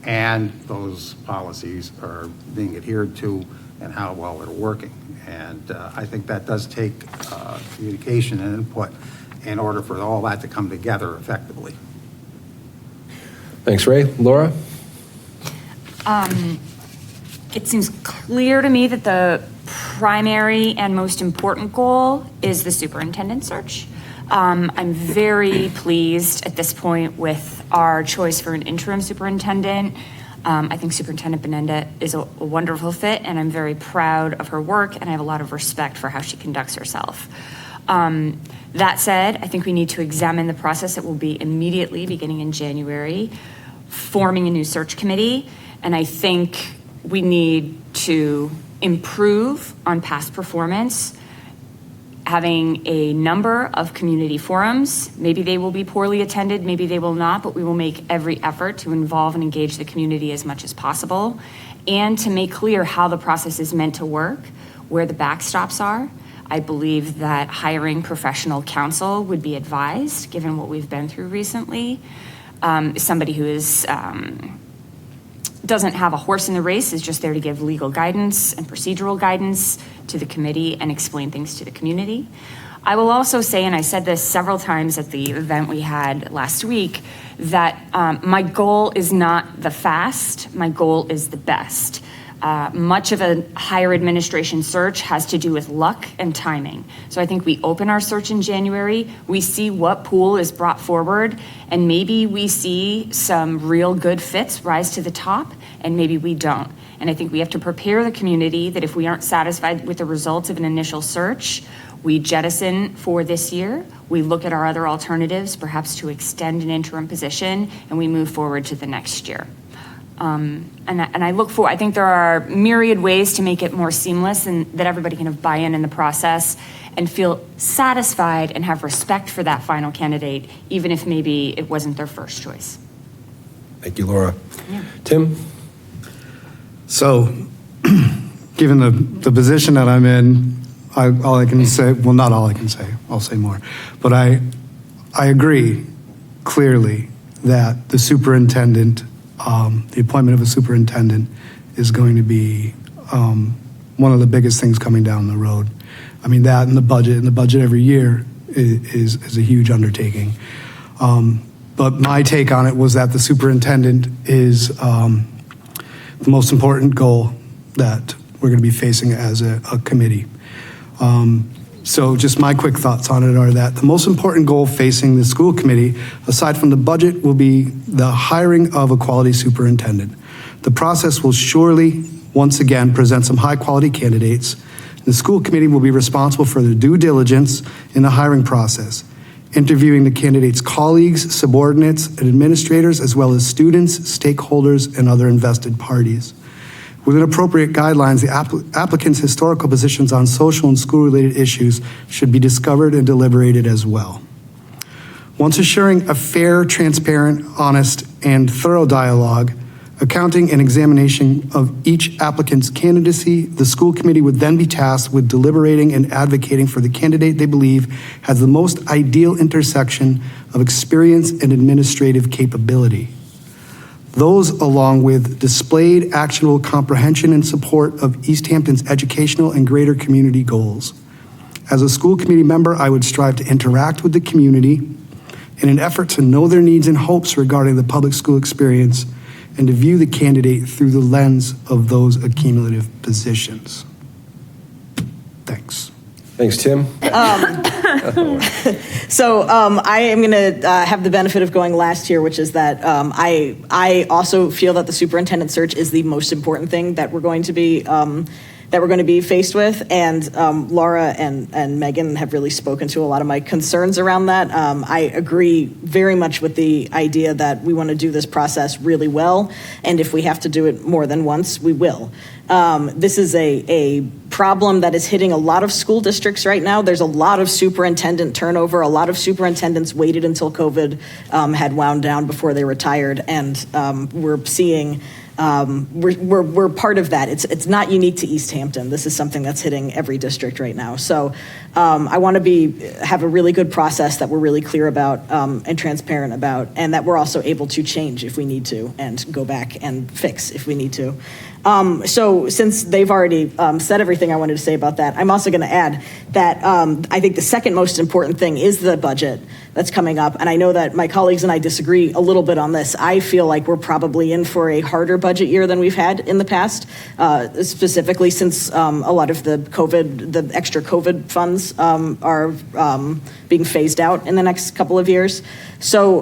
and those policies are being adhered to and how well they're working. And I think that does take communication and input in order for all that to come together effectively. Thanks, Ray. Laura? It seems clear to me that the primary and most important goal is the superintendent search. I'm very pleased at this point with our choice for an interim superintendent. I think Superintendent Benenda is a wonderful fit, and I'm very proud of her work, and I have a lot of respect for how she conducts herself. That said, I think we need to examine the process that will be immediately beginning in January, forming a new search committee, and I think we need to improve on past performance, having a number of community forums. Maybe they will be poorly attended, maybe they will not, but we will make every effort to involve and engage the community as much as possible, and to make clear how the process is meant to work, where the backstops are. I believe that hiring professional counsel would be advised, given what we've been through recently. Somebody who doesn't have a horse in the race, is just there to give legal guidance and procedural guidance to the committee and explain things to the community. I will also say, and I said this several times at the event we had last week, that my goal is not the fast, my goal is the best. Much of a higher administration search has to do with luck and timing. So I think we open our search in January, we see what pool is brought forward, and maybe we see some real good fits rise to the top, and maybe we don't. And I think we have to prepare the community that if we aren't satisfied with the results of an initial search, we jettison for this year, we look at our other alternatives, perhaps to extend an interim position, and we move forward to the next year. I think there are myriad ways to make it more seamless and that everybody can have buy-in in the process and feel satisfied and have respect for that final candidate, even if maybe it wasn't their first choice. Thank you, Laura. Tim? So, given the position that I'm in, all I can say, well, not all I can say, I'll say more, but I agree clearly that the superintendent, the appointment of a superintendent is going to be one of the biggest things coming down the road. I mean, that and the budget every year is a huge undertaking. But my take on it was that the superintendent is the most important goal that we're going to be facing as a committee. So just my quick thoughts on it are that the most important goal facing the school committee, aside from the budget, will be the hiring of a quality superintendent. The process will surely, once again, present some high-quality candidates. The school committee will be responsible for the due diligence in the hiring process, interviewing the candidates' colleagues, subordinates, and administrators, as well as students, stakeholders, and other invested parties. Within appropriate guidelines, the applicant's historical positions on social and school-related issues should be discovered and deliberated as well. Once assuring a fair, transparent, honest, and thorough dialogue, accounting and examination of each applicant's candidacy, the school committee would then be tasked with deliberating and advocating for the candidate they believe has the most ideal intersection of experience and administrative capability. Those, along with displayed actionable comprehension and support of Easthampton's educational and greater community goals. As a school committee member, I would strive to interact with the community in an effort to know their needs and hopes regarding the public school experience and to view the candidate through the lens of those accumulative positions. Thanks. Thanks, Tim. So I am going to have the benefit of going last here, which is that I also feel that the superintendent search is the most important thing that we're going to be faced with, and Laura and Megan have really spoken to a lot of my concerns around that. I agree very much with the idea that we want to do this process really well, and if we have to do it more than once, we will. This is a problem that is hitting a lot of school districts right now. There's a lot of superintendent turnover. A lot of superintendents waited until COVID had wound down before they retired, and we're seeing we're part of that. It's not unique to Easthampton. This is something that's hitting every district right now. So I want to have a really good process that we're really clear about and transparent about, and that we're also able to change if we need to and go back and fix if we need to. So since they've already said everything I wanted to say about that, I'm also going to add that I think the second most important thing is the budget that's coming up. And I know that my colleagues and I disagree a little bit on this. I feel like we're probably in for a harder budget year than we've had in the past, specifically since a lot of the extra COVID funds are being phased out in the next couple of years. So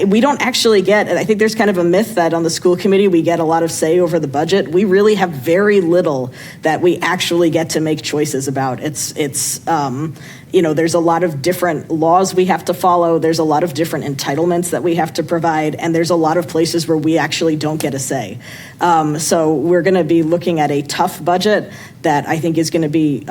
we don't actually get, I think there's kind of a myth that on the school committee we get a lot of say over the budget. We really have very little that we actually get to make choices about. There's a lot of different laws we have to follow. There's a lot of different entitlements that we have to provide. And there's a lot of places where we actually don't get a say. So we're going to be looking at a tough budget that I think is going to be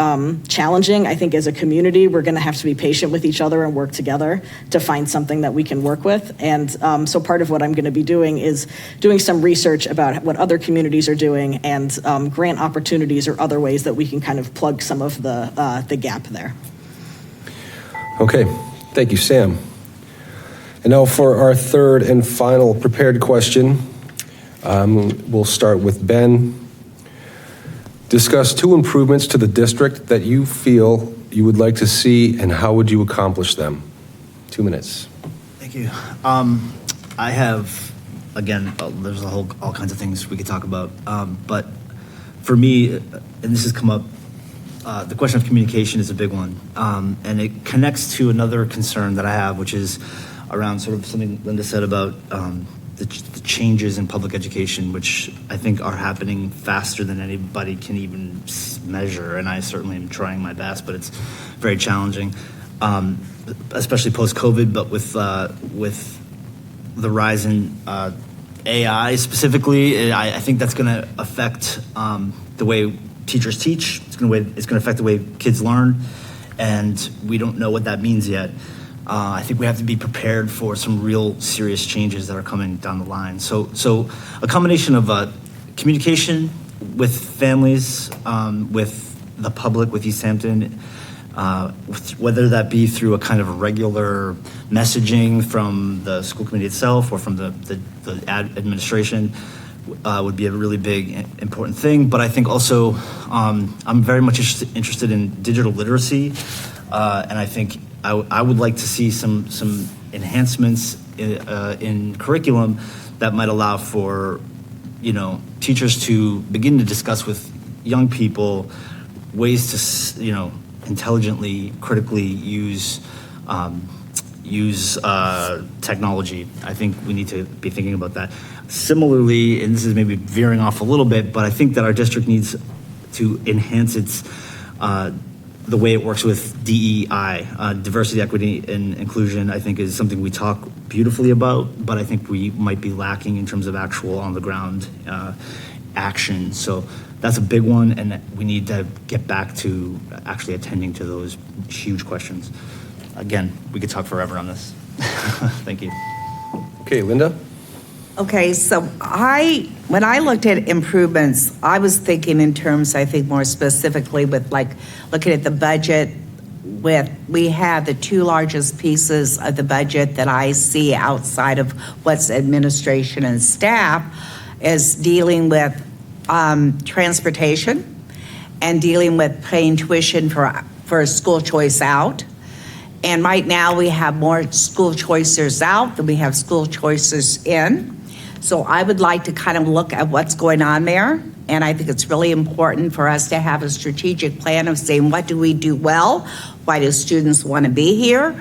challenging. I think as a community, we're going to have to be patient with each other and work together to find something that we can work with. And so part of what I'm going to be doing is doing some research about what other communities are doing and grant opportunities or other ways that we can kind of plug some of the gap there. Okay, thank you, Sam. And now for our third and final prepared question, we'll start with Ben. Discuss 2 improvements to the district that you feel you would like to see, and how would you accomplish them? 2 minutes. Thank you. I have, again, there's all kinds of things we could talk about, but for me, and this has come up, the question of communication is a big one, and it connects to another concern that I have, which is around sort of something Linda said about the changes in public education, which I think are happening faster than anybody can even measure, and I certainly am trying my best, but it's very challenging, especially post-COVID, but with the rise in AI specifically, I think that's going to affect the way teachers teach. It's going to affect the way kids learn, and we don't know what that means yet. I think we have to be prepared for some real serious changes that are coming down the line. So a combination of communication with families, with the public, with Easthampton, whether that be through a kind of regular messaging from the school committee itself or from the administration, would be a really big, important thing. But I think also I'm very much interested in digital literacy, and I think I would like to see some enhancements in curriculum that might allow for, teachers to begin to discuss with young people ways to, intelligently, critically use technology. I think we need to be thinking about that. Similarly, and this is maybe veering off a little bit, but I think that our district needs to enhance its the way it works with DEI, diversity, equity, and inclusion. I think is something we talk beautifully about, but I think we might be lacking in terms of actual on the ground action. So that's a big one, and we need to get back to actually attending to those huge questions. Again, we could talk forever on this. Thank you. Okay, Linda? Okay, so when I looked at improvements, I was thinking in terms, I think more specifically with like looking at the budget we have the two largest pieces of the budget that I see outside of what's administration and staff is dealing with transportation and dealing with paying tuition for school choice out. And right now we have more school choicers out than we have school choicers in. So I would like to kind of look at what's going on there. And I think it's really important for us to have a strategic plan of saying, what do we do well? Why do students want to be here?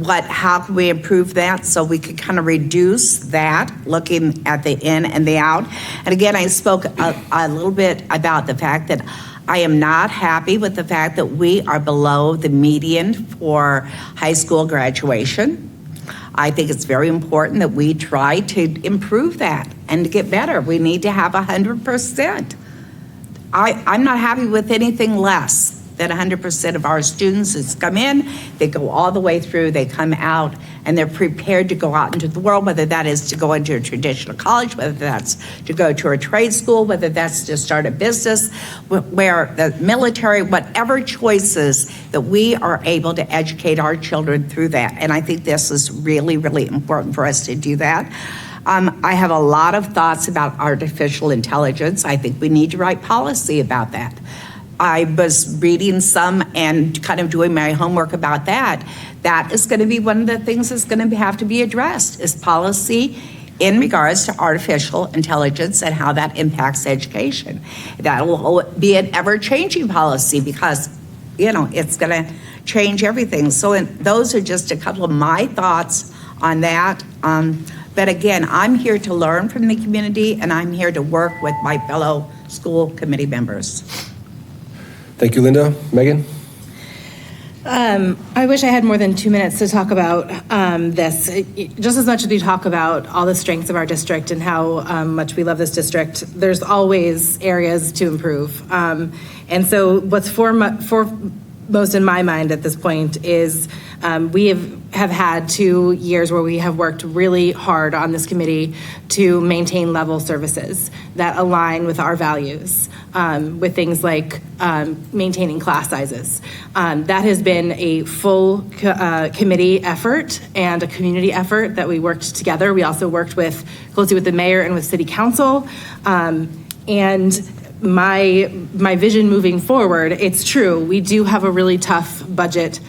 How can we improve that so we could kind of reduce that, looking at the in and the out? And again, I spoke a little bit about the fact that I am not happy with the fact that we are below the median for high school graduation. I think it's very important that we try to improve that and to get better. We need to have 100%. I'm not happy with anything less than 100% of our students has come in, they go all the way through, they come out, and they're prepared to go out into the world, whether that is to go into a traditional college, whether that's to go to a trade school, whether that's to start a business, where the military, whatever choices that we are able to educate our children through that. And I think this is really, really important for us to do that. I have a lot of thoughts about artificial intelligence. I think we need to write policy about that. I was reading some and kind of doing my homework about that. That is going to be one of the things that's going to have to be addressed is policy in regards to artificial intelligence and how that impacts education. That will be an ever-changing policy because, it's going to change everything. So those are just a couple of my thoughts on that. But again, I'm here to learn from the community and I'm here to work with my fellow school committee members. Thank you, Linda. Megan? I wish I had more than 2 minutes to talk about this. Just as much as we talk about all the strengths of our district and how much we love this district, there's always areas to improve. And so what's foremost in my mind at this point is we have had 2 years where we have worked really hard on this committee to maintain level services that align with our values, with things like maintaining class sizes. That has been a full committee effort and a community effort that we worked together. We also worked closely with the mayor and with city council. And my vision moving forward, it's true, we do have a really tough budget,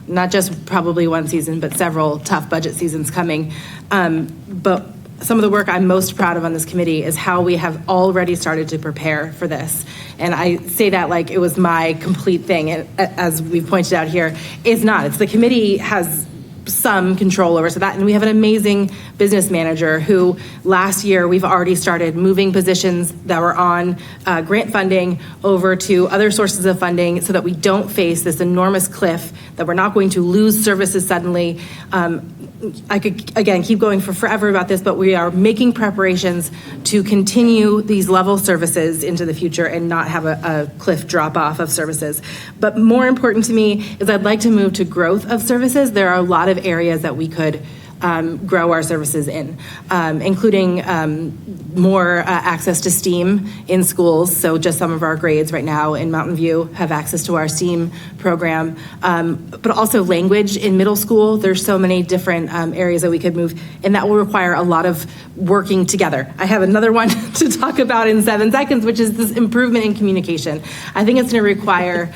not just probably one season, but several tough budget seasons coming. But some of the work I'm most proud of on this committee is how we have already started to prepare for this. And I say that like it was my complete thing. And as we've pointed out here, it's not. It's the committee has some control over that. And we have an amazing business manager who last year we've already started moving positions that were on grant funding over to other sources of funding so that we don't face this enormous cliff that we're not going to lose services suddenly. I could, again, keep going for forever about this, but we are making preparations to continue these level services into the future and not have a cliff drop off of services. But more important to me is I'd like to move to growth of services. There are a lot of areas that we could grow our services in, including more access to STEAM in schools. So just some of our grades right now in Mountain View have access to our STEAM program, but also language in middle school. There's so many different areas that we could move, and that will require a lot of working together. I have another one to talk about in 7 seconds, which is this improvement in communication. I think it's going to require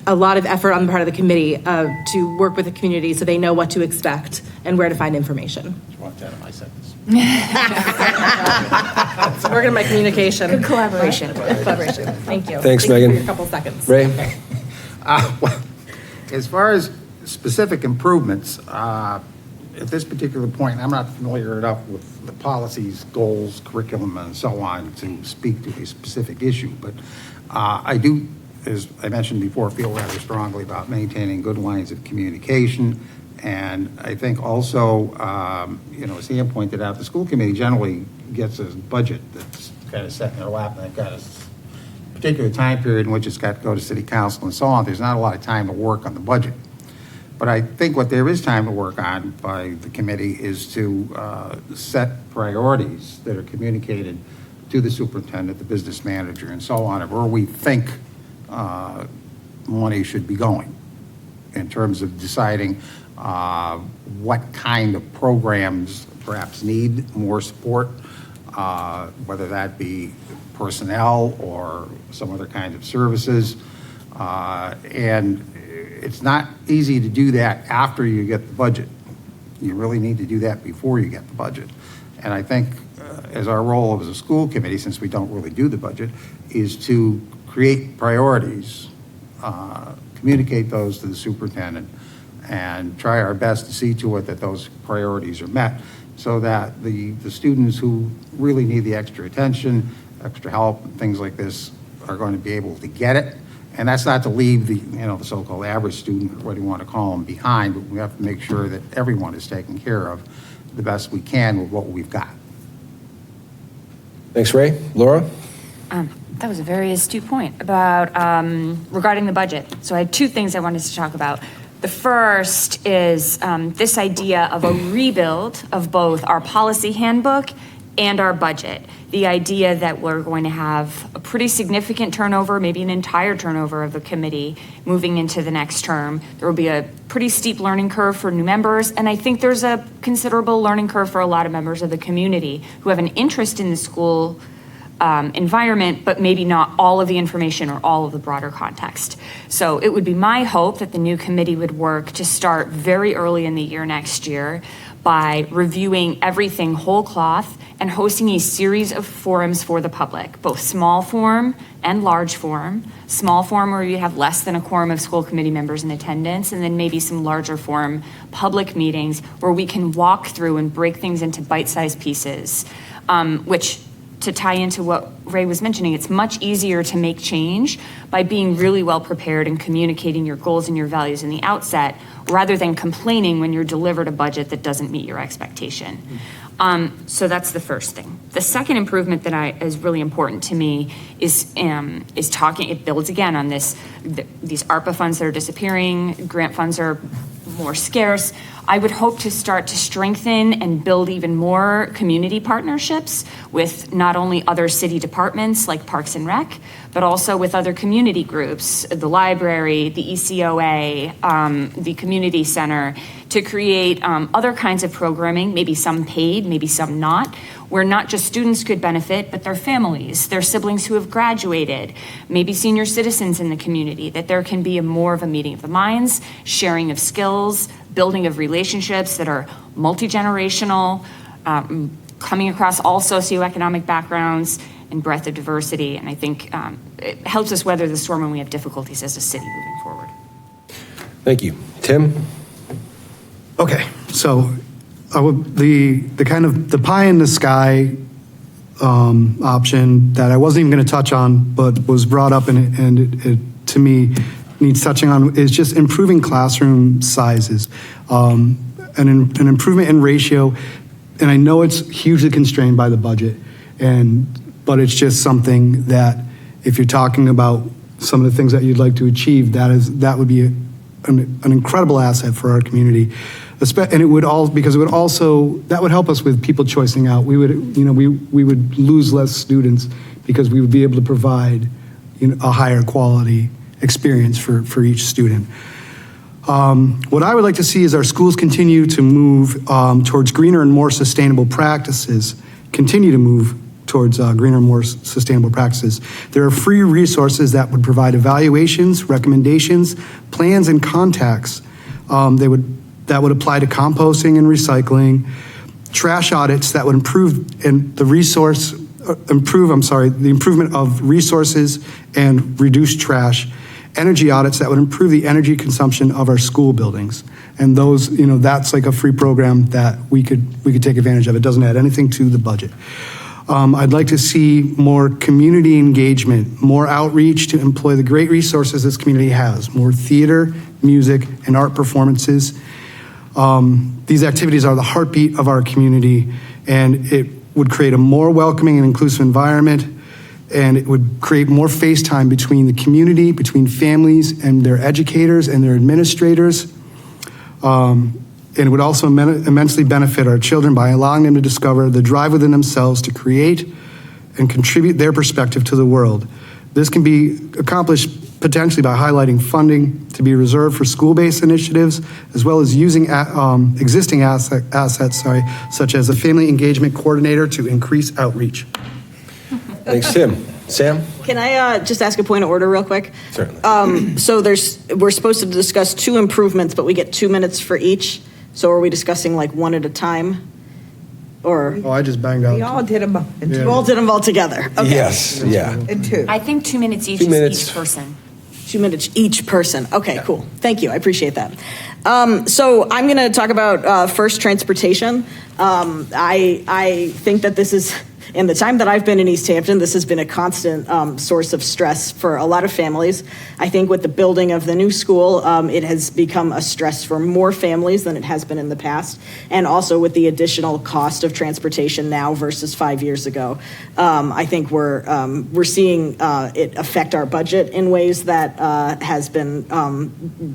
a lot of effort on the part of the committee to work with the community so they know what to expect and where to find information. You want that in my sentence? So working on my communication. Good collaboration. Collaboration. Thank you. Thanks, Thank Megan. You for your couple seconds. Ray? Well, as far as specific improvements, at this particular point, I'm not familiar enough with the policies, goals, curriculum, and so on to speak to a specific issue, but I do, as I mentioned before, feel rather strongly about maintaining good lines of communication. And I think also, as Ian pointed out, the school committee generally gets a budget that's kind of set in their lap, and they've got a particular time period in which it's got to go to city council and so on. There's not a lot of time to work on the budget. But I think what there is time to work on by the committee is to set priorities that are communicated to the superintendent, the business manager, and so on, of where we think money should be going in terms of deciding what kind of programs perhaps need more support, whether that be personnel or some other kind of services. And it's not easy to do that after you get the budget. You really need to do that before you get the budget. And I think as our role as a school committee, since we don't really do the budget, is to create priorities, communicate those to the superintendent, and try our best to see to it that those priorities are met so that the students who really need the extra attention, extra help, and things like this are going to be able to get it. And that's not to leave the so-called average student, or what do you want to call them, behind, but we have to make sure that everyone is taken care of the best we can with what we've got. Thanks, Ray. Laura? That was a very astute point about regarding the budget. So I had 2 things I wanted to talk about. The first is this idea of a rebuild of both our policy handbook and our budget. The idea that we're going to have a pretty significant turnover, maybe an entire turnover of the committee moving into the next term. There will be a pretty steep learning curve for new members, and I think there's a considerable learning curve for a lot of members of the community who have an interest in the school environment, but maybe not all of the information or all of the broader context. So it would be my hope that the new committee would work to start very early in the year next year by reviewing everything whole cloth and hosting a series of forums for the public, both small forum and large forum. Small forum where you have less than a quorum of school committee members in attendance, and then maybe some larger forum public meetings where we can walk through and break things into bite-sized pieces, which, to tie into what Ray was mentioning, it's much easier to make change by being really well prepared and communicating your goals and your values in the outset, rather than complaining when you're delivered a budget that doesn't meet your expectation. So that's the first thing. The second improvement that is really important to me is talking. It builds again on these ARPA funds that are disappearing. Grant funds are more scarce. I would hope to start to strengthen and build even more community partnerships with not only other city departments like Parks and Rec, but also with other community groups, the library, the ECOA, the community center, to create other kinds of programming, maybe some paid, maybe some not, where not just students could benefit, but their families, their siblings who have graduated, maybe senior citizens in the community, that there can be more of a meeting of the minds, sharing of skills, building of relationships that are multi-generational, coming across all socioeconomic backgrounds and breadth of diversity. And I think it helps us weather the storm when we have difficulties as a city moving forward. Thank you. Tim? Okay, so the kind of the pie in the sky option that I wasn't even going to touch on, but was brought up and it to me needs touching on is just improving classroom sizes, an improvement in ratio. And I know it's hugely constrained by the budget, but it's just something that if you're talking about some of the things that you'd like to achieve, that would be an incredible asset for our community. And it would that would help us with people choicing out. We would lose less students because we would be able to provide a higher quality experience for each student. What I would like to see is our schools continue to move towards greener and more sustainable practices, There are free resources that would provide evaluations, recommendations, plans, and contacts that would apply to composting and recycling, trash audits that would improve the improvement of resources and reduce trash, energy audits that would improve the energy consumption of our school buildings. And those, that's like a free program that we could take advantage of. It doesn't add anything to the budget. I'd like to see more community engagement, more outreach to employ the great resources this community has, more theater, music, and art performances. These activities are the heartbeat of our community, and it would create a more welcoming and inclusive environment, and it would create more face time between the community, between families and their educators and their administrators. And it would also immensely benefit our children by allowing them to discover the drive within themselves to create and contribute their perspective to the world. This can be accomplished potentially by highlighting funding to be reserved for school-based initiatives, as well as using existing assets, such as a family engagement coordinator to increase outreach. Thanks, Tim. Sam? Can I just ask a point of order real quick? Certainly. So we're supposed to discuss 2 improvements, but we get 2 minutes for each. So are we discussing like one at a time? Or I just banged out. We all did them. you all did them all together? Okay. Yes, yeah. In 2. I think 2 minutes each 2 minutes. is each person. 2 minutes each person. Okay, cool. Thank you. I appreciate that. So I'm going to talk about first transportation. I think that this is, in the time that I've been in Easthampton, this has been a constant source of stress for a lot of families. I think with the building of the new school, it has become a stress for more families than it has been in the past, and also with the additional cost of transportation now versus 5 years ago. I think we're seeing it affect our budget in ways that has been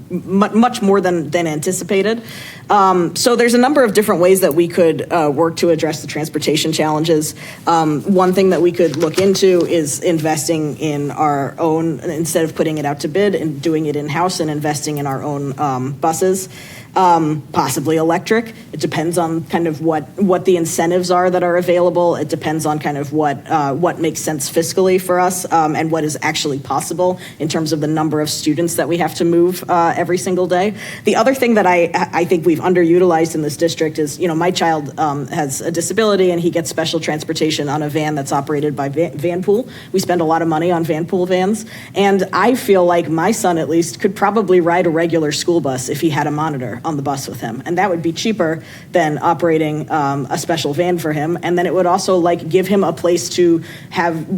much more than anticipated. So there's a number of different ways that we could work to address the transportation challenges. One thing that we could look into is investing in our own, instead of putting it out to bid, and doing it in-house and investing in our own buses. Possibly electric. It depends on kind of what the incentives are that are available. It depends on kind of what makes sense fiscally for us, and what is actually possible in terms of the number of students that we have to move every single day. The other thing that I think we've underutilized in this district is, my child has a disability and he gets special transportation on a van that's operated by Vanpool. We spend a lot of money on Vanpool vans, and I feel like my son at least could probably ride a regular school bus if he had a monitor on the bus with him, and that would be cheaper than operating a special van for him. And then it would also give him a place to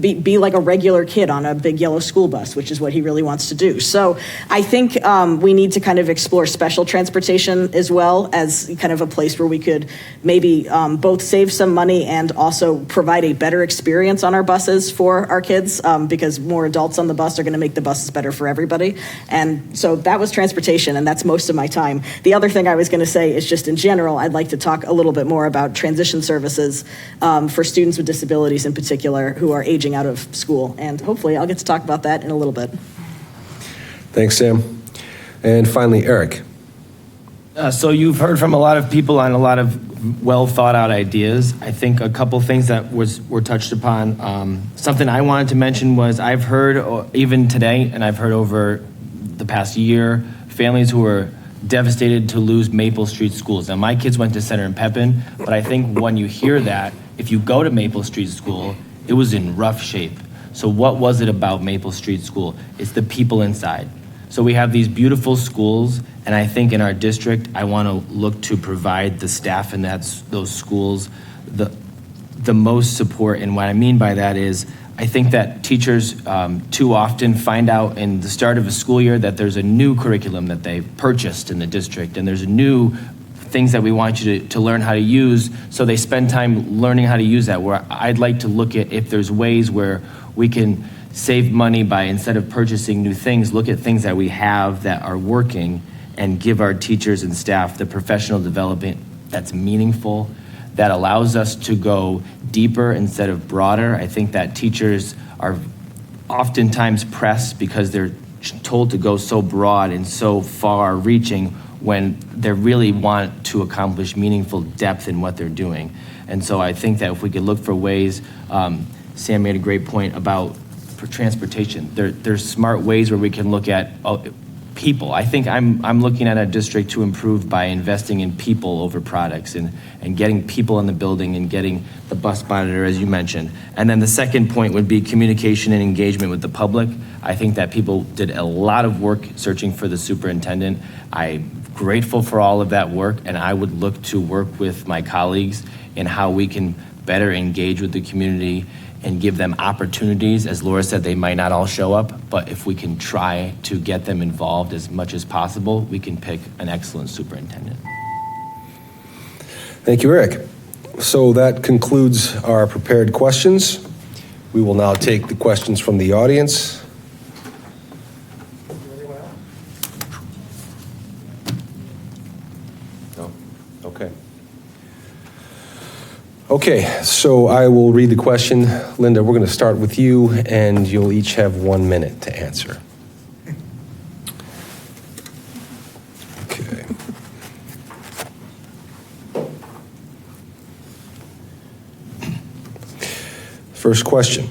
be like a regular kid on a big yellow school bus, which is what he really wants to do. So I think we need to kind of explore special transportation as well as kind of a place where we could maybe both save some money and also provide a better experience on our buses for our kids, because more adults on the bus are going to make the buses better for everybody. And so that was transportation, and that's most of my time. The other thing I was going to say is just in general, I'd like to talk a little bit more about transition services for students with disabilities in particular who are aging out of school. And hopefully I'll get to talk about that in a little bit. Thanks, Sam. And finally, Eric. So you've heard from a lot of people on a lot of well thought out ideas. I think a couple things that were touched upon. Something I wanted to mention was I've heard even today, and I've heard over the past year, families who are devastated to lose Maple Street schools. Now, my kids went to Center and Pepin, but I think when you hear that, if you go to Maple Street School, it was in rough shape. So what was it about Maple Street School? It's the people inside. So we have these beautiful schools, and I think in our district, I want to look to provide the staff in those schools the most support. And what I mean by that is I think that teachers too often find out in the start of a school year that there's a new curriculum that they purchased in the district, and there's new things that we want you to learn how to use, so they spend time learning how to use that. Where I'd like to look at if there's ways where we can save money by, instead of purchasing new things, look at things that we have that are working and give our teachers and staff the professional development that's meaningful, that allows us to go deeper instead of broader. I think that teachers are oftentimes pressed because they're told to go so broad and so far reaching when they really want to accomplish meaningful depth in what they're doing. And so I think that if we could look for ways, Sam made a great point about for transportation. There's smart ways where we can look at people. I think I'm looking at a district to improve by investing in people over products, and getting people in the building and getting the bus monitor, as you mentioned. And then the second point would be communication and engagement with the public. I think that people did a lot of work searching for the superintendent. I'm grateful for all of that work, and I would look to work with my colleagues in how we can better engage with the community and give them opportunities. As Laura said, they might not all show up, but if we can try to get them involved as much as possible, we can pick an excellent superintendent. Thank you, Eric. So that concludes our prepared questions. We will now take the questions from the audience. No? Okay. Okay, so I will read the question. Linda, we're going to start with you, and you'll each have 1 minute to answer. Okay. First question.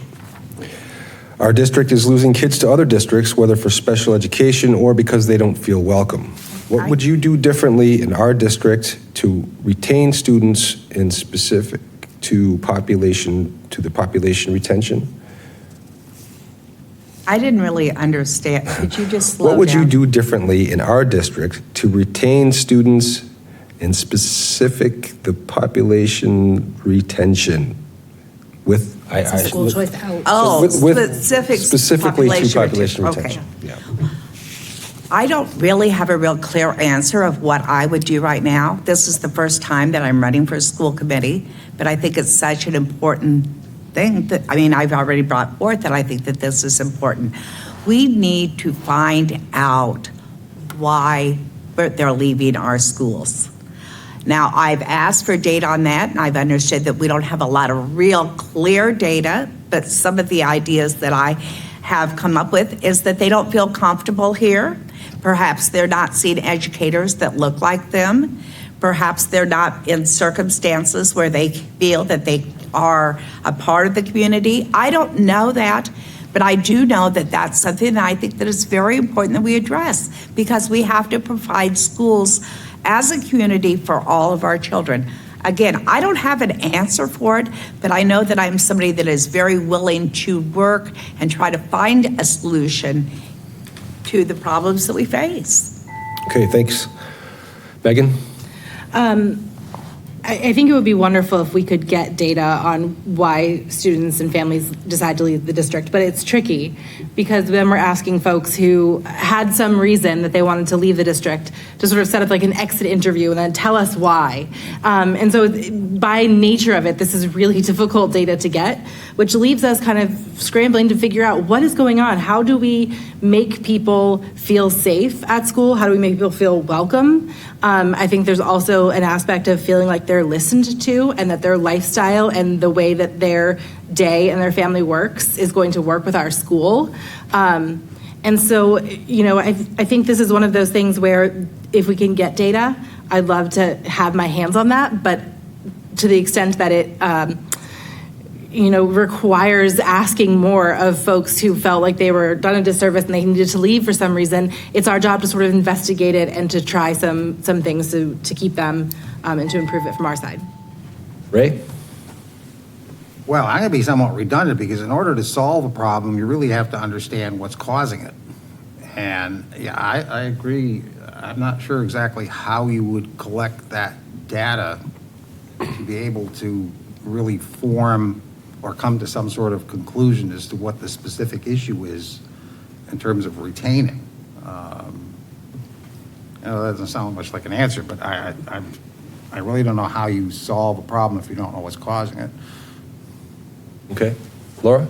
Our district is losing kids to other districts, whether for special education or because they don't feel welcome. What would you do differently in our district to retain students in specific to the population retention? I didn't really understand. Could you just slow down? What would you do differently in our district to retain students in specific the population retention with School choice out. Oh, specifically to population retention. Okay. Yeah. I don't really have a real clear answer of what I would do right now. This is the first time that I'm running for a school committee, but I think it's such an important thing that, I've already brought forth that I think that this is important. We need to find out why they're leaving our schools. Now, I've asked for data on that, and I've understood that we don't have a lot of real clear data, but some of the ideas that I have come up with is that they don't feel comfortable here. Perhaps they're not seeing educators that look like them. Perhaps they're not in circumstances where they feel that they are a part of the community. I don't know that, but I do know that that's something that I think that is very important that we address, because we have to provide schools as a community for all of our children. Again, I don't have an answer for it, but I know that I'm somebody that is very willing to work and try to find a solution to the problems that we face. Okay, thanks. Megan? I think it would be wonderful if we could get data on why students and families decide to leave the district, but it's tricky because then we're asking folks who had some reason that they wanted to leave the district to sort of set up like an exit interview and then tell us why. And so by nature of it, this is really difficult data to get, which leaves us kind of scrambling to figure out what is going on. How do we make people feel safe at school? How do we make people feel welcome? I think there's also an aspect of feeling like they're listened to and that their lifestyle and the way that their day and their family works is going to work with our school. And so, I think this is one of those things where if we can get data, I'd love to have my hands on that, but to the extent that it requires asking more of folks who felt like they were done a disservice and they needed to leave for some reason, it's our job to sort of investigate it and to try some things to keep them and to improve it from our side. Ray? Well, I'm going to be somewhat redundant because in order to solve a problem, you really have to understand what's causing it. And yeah, I agree. I'm not sure exactly how you would collect that data to be able to really form or come to some sort of conclusion as to what the specific issue is in terms of retaining. That doesn't sound much like an answer, but I really don't know how you solve a problem if you don't know what's causing it. Okay. Laura?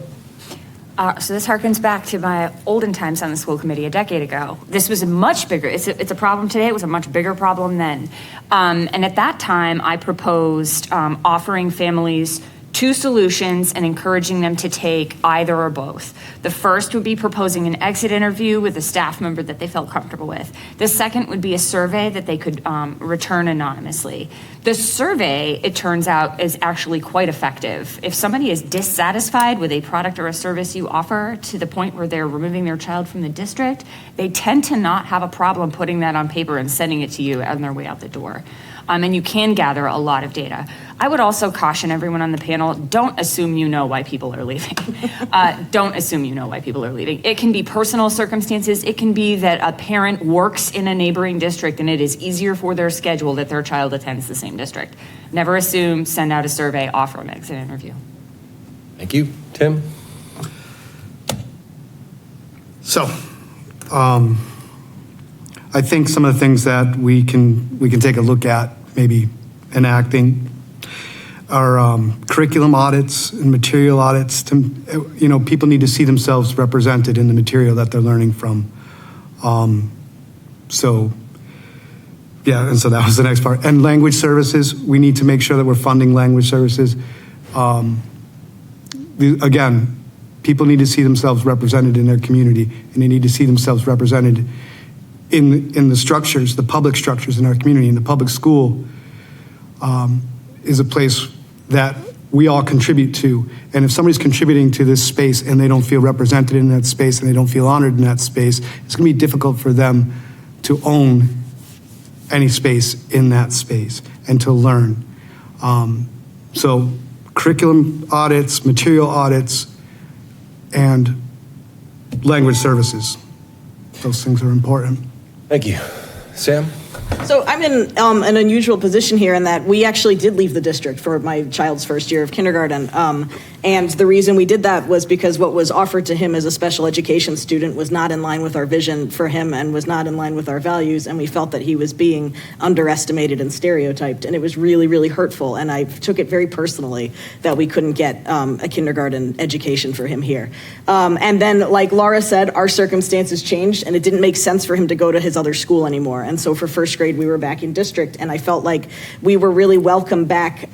So this harkens back to my olden times on the school committee a decade ago. This was a much bigger, it's a problem today, it was a much bigger problem then. And at that time, I proposed offering families two solutions and encouraging them to take either or both. The first would be proposing an exit interview with a staff member that they felt comfortable with. The second would be a survey that they could return anonymously. The survey, it turns out, is actually quite effective. If somebody is dissatisfied with a product or a service you offer to the point where they're removing their child from the district, they tend to not have a problem putting that on paper and sending it to you on their way out the door. And you can gather a lot of data. I would also caution everyone on the panel, don't assume you know why people are leaving. Don't assume you know why people are leaving. It can be personal circumstances. It can be that a parent works in a neighboring district and it is easier for their schedule that their child attends the same district. Never assume, send out a survey, offer an exit interview. Thank you. Tim? So, I think some of the things that we can take a look at, maybe enacting, are curriculum audits and material audits. People need to see themselves represented in the material that they're learning from. And so that was the next part. And language services, we need to make sure that we're funding language services. Again, people need to see themselves represented in their community, and they need to see themselves represented in the structures, the public structures in our community. And the public school is a place that we all contribute to. And if somebody's contributing to this space and they don't feel represented in that space and they don't feel honored in that space, it's going to be difficult for them to own any space in that space and to learn. So curriculum audits, material audits, and language services. Those things are important. Thank you. Sam? So I'm in an unusual position here in that we actually did leave the district for my child's first year of kindergarten. And the reason we did that was because what was offered to him as a special education student was not in line with our vision for him and was not in line with our values. And we felt that he was being underestimated and stereotyped. And it was really, really hurtful. And I took it very personally that we couldn't get a kindergarten education for him here. And then, like Laura said, our circumstances changed and it didn't make sense for him to go to his other school anymore. And so for first grade, we were back in district. And I felt like we were really welcome back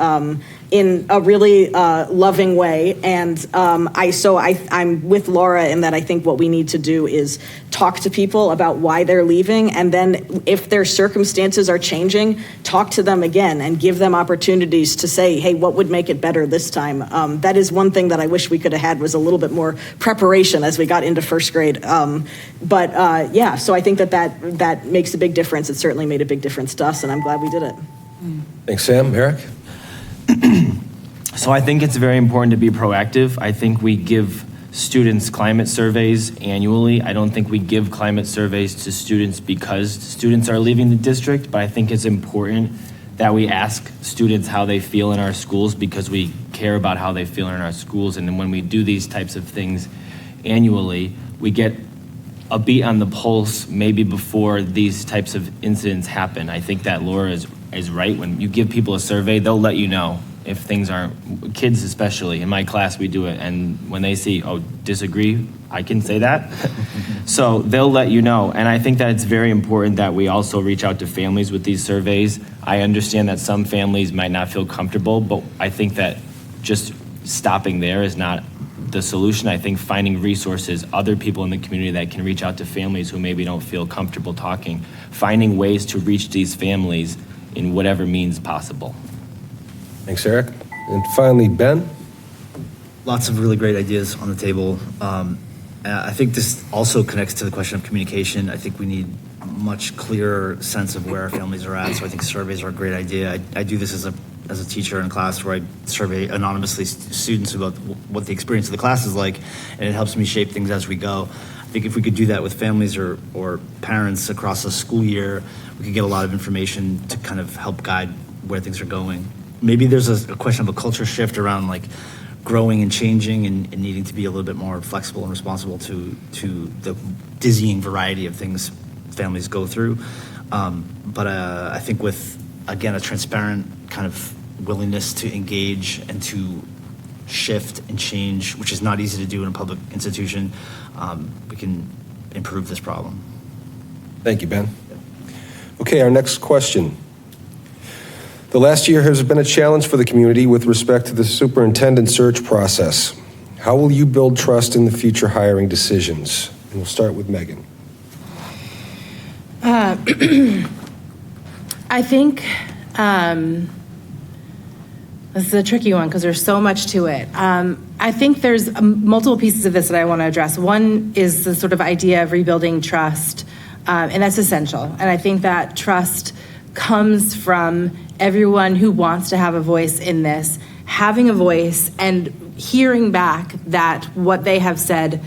in a really loving way. And I'm with Laura in that I think what we need to do is talk to people about why they're leaving. And then if their circumstances are changing, talk to them again and give them opportunities to say, hey, what would make it better this time? That is one thing that I wish we could have had was a little bit more preparation as we got into first grade. So I think that makes a big difference. It certainly made a big difference to us, and I'm glad we did it. Thanks, Sam. Eric? So I think it's very important to be proactive. I think we give students climate surveys annually. I don't think we give climate surveys to students because students are leaving the district, but I think it's important that we ask students how they feel in our schools because we care about how they feel in our schools. And then when we do these types of things annually, we get a beat on the pulse maybe before these types of incidents happen. I think that Laura is right. When you give people a survey, they'll let you know if things aren't, kids especially, in my class we do it, and when they see, oh, disagree, I can say that. So they'll let you know, and I think that it's very important that we also reach out to families with these surveys. I understand that some families might not feel comfortable, but I think that just stopping there is not the solution. I think finding resources, other people in the community that can reach out to families who maybe don't feel comfortable talking, finding ways to reach these families in whatever means possible. Thanks, Eric. And finally, Ben? Lots of really great ideas on the table. I think this also connects to the question of communication. I think we need a much clearer sense of where our families are at. So I think surveys are a great idea. I do this as a teacher in class where I survey anonymously students about what the experience of the class is like, and it helps me shape things as we go. I think if we could do that with families or parents across a school year, we could get a lot of information to kind of help guide where things are going. Maybe there's a question of a culture shift around like growing and changing and needing to be a little bit more flexible and responsible to the dizzying variety of things families go through. But I think with, again, a transparent kind of willingness to engage and to shift and change, which is not easy to do in a public institution, we can improve this problem. Thank you, Ben. Okay, our next question. The last year has been a challenge for the community with respect to the superintendent search process. How will you build trust in the future hiring decisions? And we'll start with Megan. I think this is a tricky one because there's so much to it. I think there's multiple pieces of this that I want to address. One is the sort of idea of rebuilding trust, and that's essential. And I think that trust comes from everyone who wants to have a voice in this, having a voice and hearing back that what they have said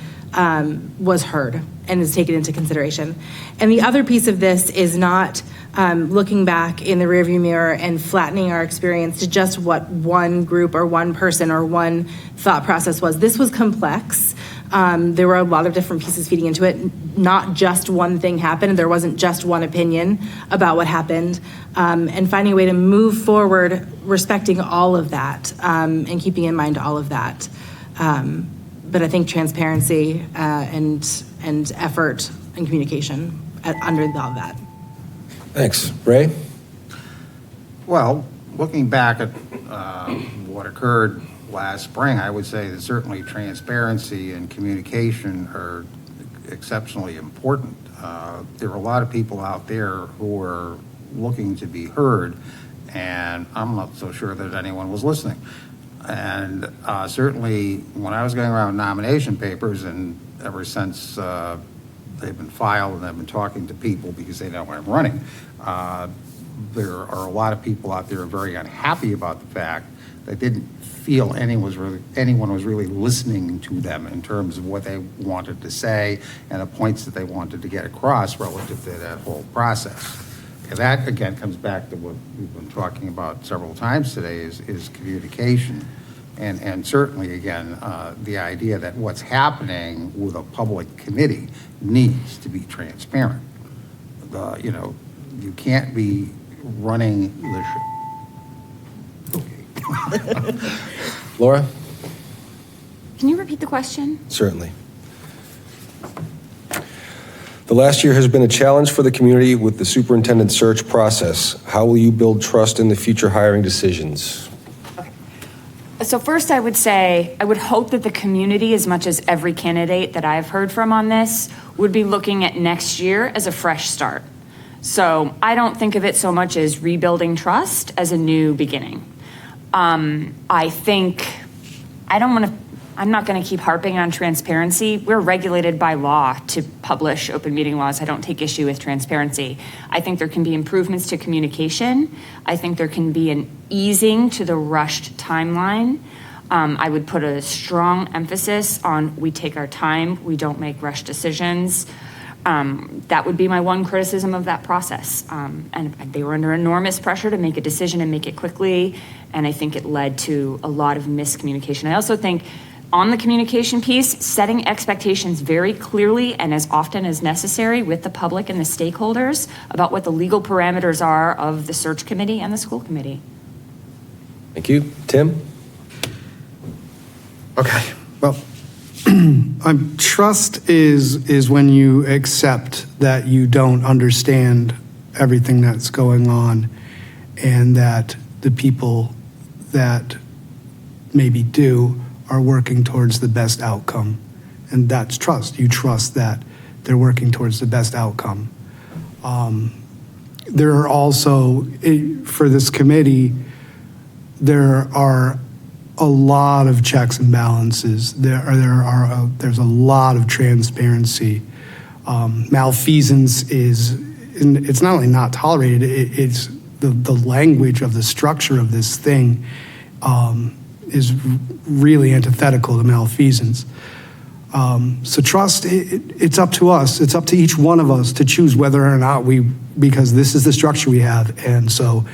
was heard and is taken into consideration. And the other piece of this is not looking back in the rearview mirror and flattening our experience to just what one group or one person or one thought process was. This was complex. There were a lot of different pieces feeding into it. Not just one thing happened. There wasn't just one opinion about what happened. And finding a way to move forward, respecting all of that, and keeping in mind all of that. But I think transparency and effort and communication underneath all of that. Thanks. Ray? Well, looking back at what occurred last spring, I would say that certainly transparency and communication are exceptionally important. There are a lot of people out there who are looking to be heard, and I'm not so sure that anyone was listening. And certainly when I was going around nomination papers, and ever since they've been filed and I've been talking to people because they know I'm running, there are a lot of people out there who are very unhappy about the fact that didn't feel anyone was really listening to them in terms of what they wanted to say and the points that they wanted to get across relative to that whole process. And that, again, comes back to what we've been talking about several times today is communication. And certainly, again, the idea that what's happening with a public committee needs to be transparent. You can't be running the show. Okay. Laura? Can you repeat the question? Certainly. The last year has been a challenge for the community with the superintendent search process. How will you build trust in the future hiring decisions? So first I would say, I would hope that the community, as much as every candidate that I've heard from on this, would be looking at next year as a fresh start. So I don't think of it so much as rebuilding trust as a new beginning. I'm not going to keep harping on transparency. We're regulated by law to publish open meeting laws. I don't take issue with transparency. I think there can be improvements to communication. I think there can be an easing to the rushed timeline. I would put a strong emphasis on we take our time, we don't make rushed decisions. That would be my one criticism of that process. And they were under enormous pressure to make a decision and make it quickly, and I think it led to a lot of miscommunication. I also think on the communication piece, setting expectations very clearly and as often as necessary with the public and the stakeholders about what the legal parameters are of the search committee and the school committee. Thank you. Tim? Okay, well, trust is when you accept that you don't understand everything that's going on and that the people that maybe do are working towards the best outcome. And that's trust. You trust that they're working towards the best outcome. There are also, for this committee, there are a lot of checks and balances. There's a lot of transparency. Malfeasance it's not only not tolerated, it's the language of the structure of this thing is really antithetical to malfeasance. So trust, it's up to us. It's up to each one of us to choose whether or not because this is the structure we have. And so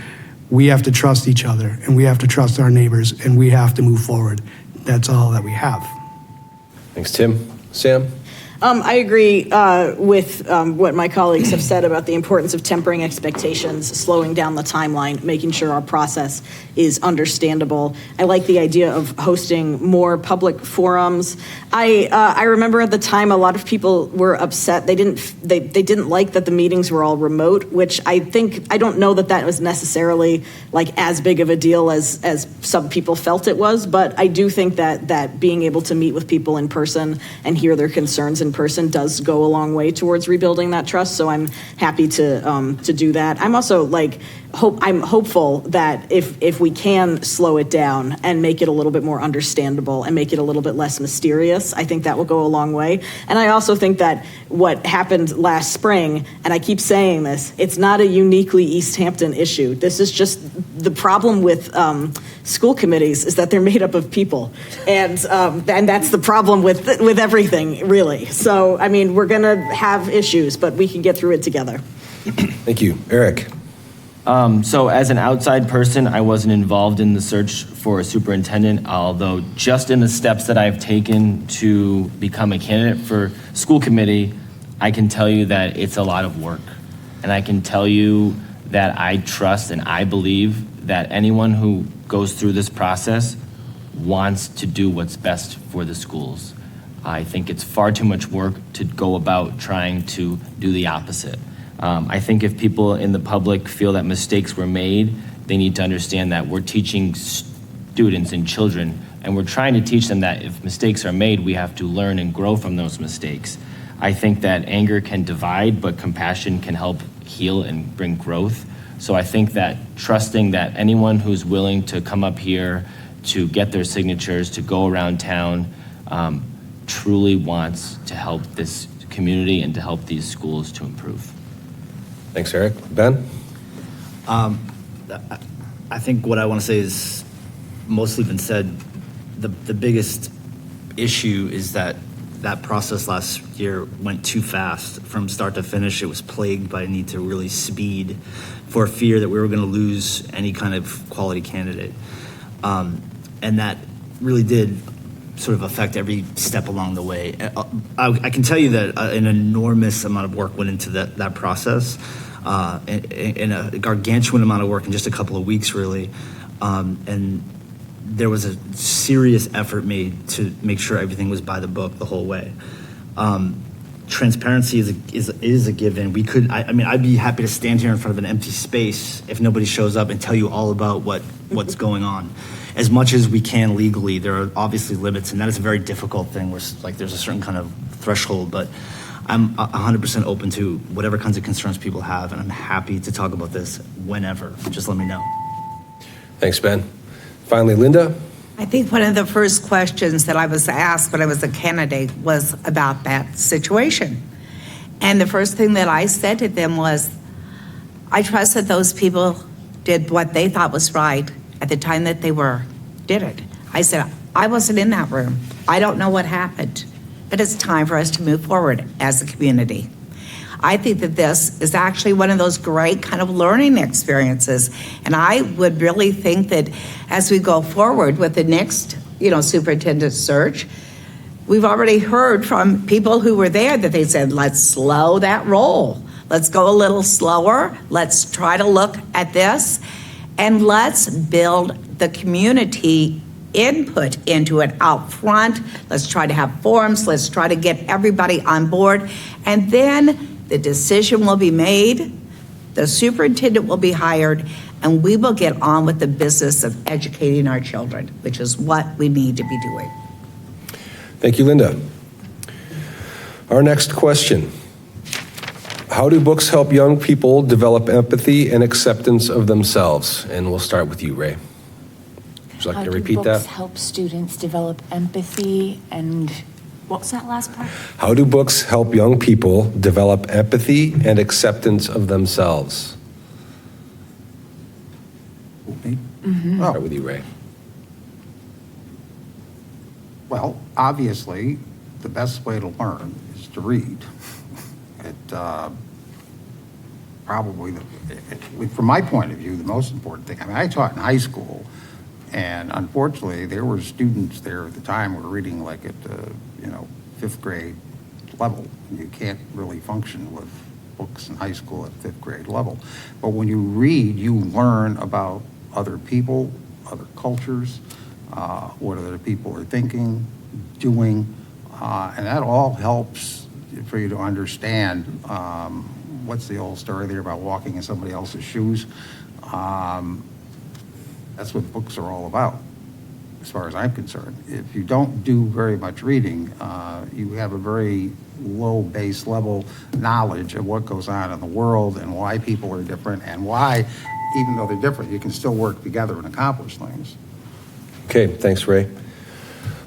we have to trust each other and we have to trust our neighbors and we have to move forward. that's all that we have. Thanks, Tim. Sam? I agree with what my colleagues have said about the importance of tempering expectations, slowing down the timeline, making sure our process is understandable. I like the idea of hosting more public forums. I remember at the time a lot of people were upset. They didn't like that the meetings were all remote, which I don't know that was necessarily like as big of a deal as some people felt it was, but I do think that being able to meet with people in person and hear their concerns in person does go a long way towards rebuilding that trust. So I'm happy to do that. I'm also I'm hopeful that if we can slow it down and make it a little bit more understandable and make it a little bit less mysterious, I think that will go a long way. And I also think that what happened last spring, and I keep saying this, it's not a uniquely Easthampton issue. This is just the problem with school committees is that they're made up of people, and that's the problem with everything, really. So, I mean, we're going to have issues, but we can get through it together. Thank you. Eric? So as an outside person, I wasn't involved in the search for a superintendent, although just in the steps that I've taken to become a candidate for school committee, I can tell you that it's a lot of work. And I can tell you that I trust and I believe that anyone who goes through this process wants to do what's best for the schools. I think it's far too much work to go about trying to do the opposite. I think if people in the public feel that mistakes were made, they need to understand that we're teaching students and children, and we're trying to teach them that if mistakes are made, we have to learn and grow from those mistakes. I think that anger can divide, but compassion can help heal and bring growth. So I think that trusting that anyone who's willing to come up here to get their signatures, to go around town, truly wants to help this community and to help these schools to improve. Thanks, Eric. Ben? I think what I want to say is mostly been said. The biggest issue is that process last year went too fast. From start to finish, it was plagued by a need to really speed for fear that we were going to lose any kind of quality candidate. And that really did sort of affect every step along the way. I can tell you that an enormous amount of work went into that process, and a gargantuan amount of work in just a couple of weeks, really. And there was a serious effort made to make sure everything was by the book the whole way. Transparency is a given. I'd be happy to stand here in front of an empty space if nobody shows up and tell you all about what's going on. As much as we can legally, there are obviously limits, and that is a very difficult thing where there's a certain kind of threshold, but I'm 100% open to whatever kinds of concerns people have, and I'm happy to talk about this whenever. Just let me know. Thanks, Ben. Finally, Linda? I think one of the first questions that I was asked when I was a candidate was about that situation. And the first thing that I said to them was, I trust that those people did what they thought was right at the time that they did it. I said, I wasn't in that room. I don't know what happened, but it's time for us to move forward as a community. I think that this is actually one of those great kind of learning experiences. And I would really think that as we go forward with the next, superintendent search, we've already heard from people who were there that they said, let's slow that roll. Let's go a little slower. Let's try to look at this. And let's build the community input into it out front. Let's try to have forums. Let's try to get everybody on board. And then the decision will be made, the superintendent will be hired, and we will get on with the business of educating our children, which is what we need to be doing. Thank you, Linda. Our next question. How do books help young people develop empathy and acceptance of themselves? And we'll start with you, Ray. Would you like to repeat that? How do books help students develop empathy and, what was that last part? How do books help young people develop empathy and acceptance of themselves? Mm-hmm. Start with you, Ray. Well, obviously, the best way to learn is to read. Probably, from my point of view, the most important thing. I taught in high school And unfortunately, there were students there at the time who were reading like at the, 5th grade level. You can't really function with books in high school at 5th grade level. But when you read, you learn about other people, other cultures, what other people are thinking, doing, and that all helps for you to understand what's the old story there about walking in somebody else's shoes. That's what books are all about, as far as I'm concerned. If you don't do very much reading, you have a very low base level knowledge of what goes on in the world and why people are different and why, even though they're different, you can still work together and accomplish things. Okay, thanks, Ray.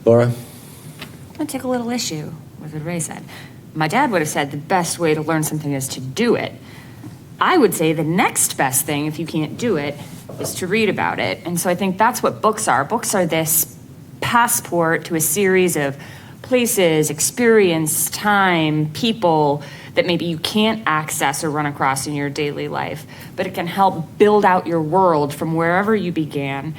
Laura? I'm going to take a little issue with what Ray said. My dad would have said the best way to learn something is to do it. I would say the next best thing, if you can't do it, is to read about it. And so I think that's what books are. Books are this passport to a series of places, experience, time, people that maybe you can't access or run across in your daily life. But it can help build out your world from wherever you began.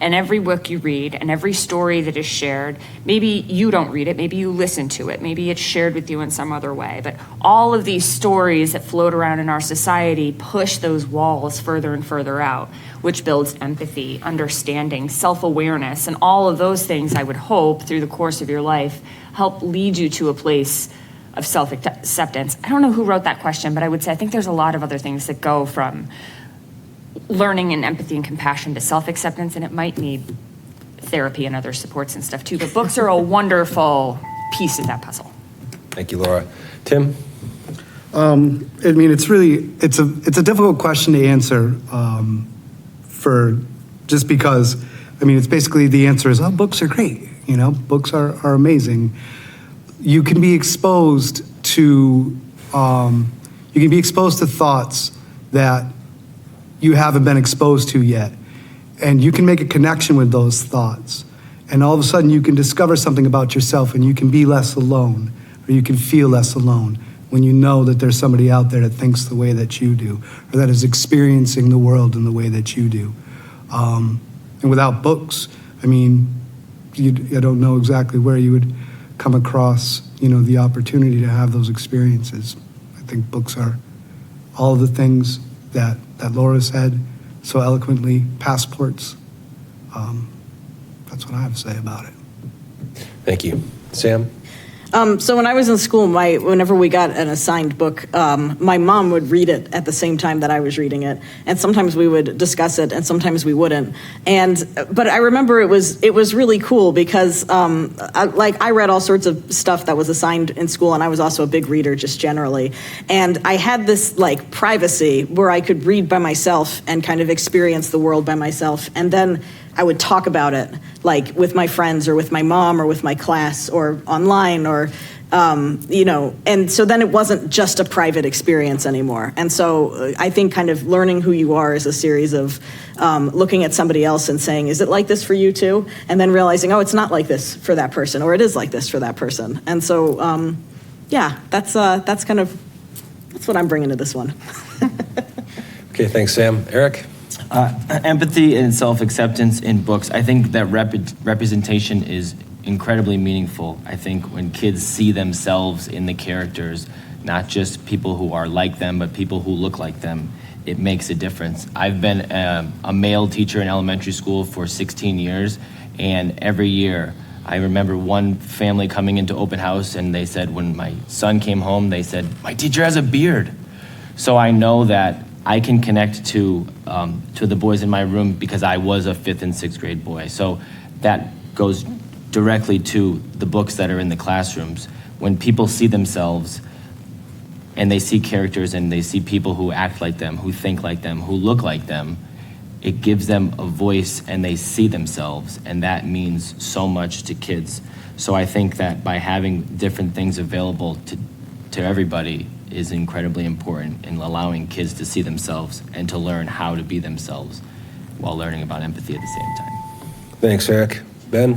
And every book you read and every story that is shared, maybe you don't read it, maybe you listen to it, maybe it's shared with you in some other way. But all of these stories that float around in our society push those walls further and further out, which builds empathy, understanding, self-awareness, and all of those things, I would hope, through the course of your life, help lead you to a place of self-acceptance. I don't know who wrote that question, but I would say I think there's a lot of other things that go from learning and empathy and compassion to self-acceptance, and it might need therapy and other supports and stuff too, but books are a wonderful piece of that puzzle. Thank you, Laura. Tim? I mean, it's a difficult question to answer just because, I mean, it's basically the answer is, oh, books are great. Books are amazing. You can be exposed to thoughts that you haven't been exposed to yet. And you can make a connection with those thoughts. And all of a sudden you can discover something about yourself and you can be less alone, or you can feel less alone when you know that there's somebody out there that thinks the way that you do, or that is experiencing the world in the way that you do. And without books, I mean, I don't know exactly where you would come across, the opportunity to have those experiences. I think books are all of the things that Laura said so eloquently, passports. That's what I have to say about it. Thank you. Sam? So when I was in school, whenever we got an assigned book, my mom would read it at the same time that I was reading it, and sometimes we would discuss it, and sometimes we wouldn't. But I remember it was really cool because I read all sorts of stuff that was assigned in school, and I was also a big reader just generally. And I had this privacy where I could read by myself and kind of experience the world by myself, and then I would talk about it, with my friends or with my mom or with my class or online or, and so then it wasn't just a private experience anymore. And so I think kind of learning who you are is a series of looking at somebody else and saying, is it like this for you too? And then realizing, oh, it's not like this for that person, or it is like this for that person. And so, that's what I'm bringing to this one. Okay, thanks, Sam. Eric? Empathy and self-acceptance in books. I think that representation is incredibly meaningful. I think when kids see themselves in the characters, not just people who are like them, but people who look like them, it makes a difference. I've been a male teacher in elementary school for 16 years, and every year I remember one family coming into open house, and they said when my son came home, they said, my teacher has a beard. So I know that I can connect to the boys in my room because I was a 5th and 6th grade boy. So that goes directly to the books that are in the classrooms. When people see themselves and they see characters and they see people who act like them, who think like them, who look like them, it gives them a voice and they see themselves, and that means so much to kids. So I think that by having different things available to everybody is incredibly important in allowing kids to see themselves and to learn how to be themselves while learning about empathy at the same time. Thanks, Eric. Ben?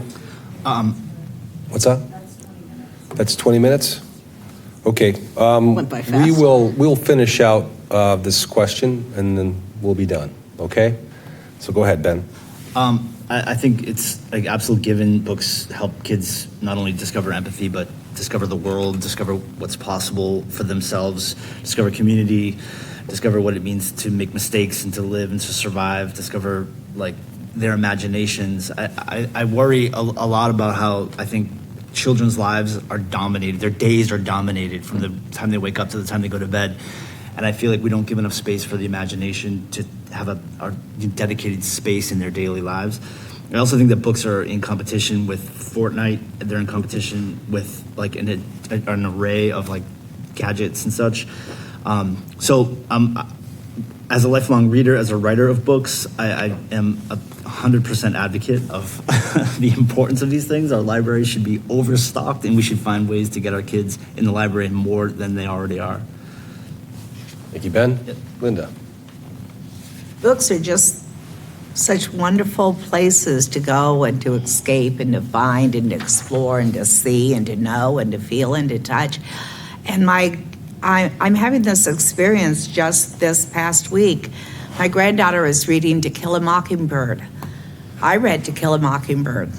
What's up? That's 20 minutes? Okay. Went by fast. We'll finish out this question and then we'll be done, okay? So go ahead, Ben. I think it's like absolute given. Books help kids not only discover empathy, but discover the world, discover what's possible for themselves, discover community, discover what it means to make mistakes and to live and to survive, discover like their imaginations. I worry a lot about how I think children's lives are dominated, their days are dominated from the time they wake up to the time they go to bed. And I feel like we don't give enough space for the imagination to have a dedicated space in their daily lives. I also think that books are in competition with Fortnite. They're in competition with like an array of like gadgets and such. As a lifelong reader, as a writer of books, I am a 100% advocate of the importance of these things. Our library should be overstocked, and we should find ways to get our kids in the library more than they already are. Thank you, Ben. Yep. Linda. Books are just such wonderful places to go and to escape and to find and to explore and to see and to know and to feel and to touch. And I'm having this experience just this past week. My granddaughter is reading To Kill a Mockingbird. I read To Kill a Mockingbird.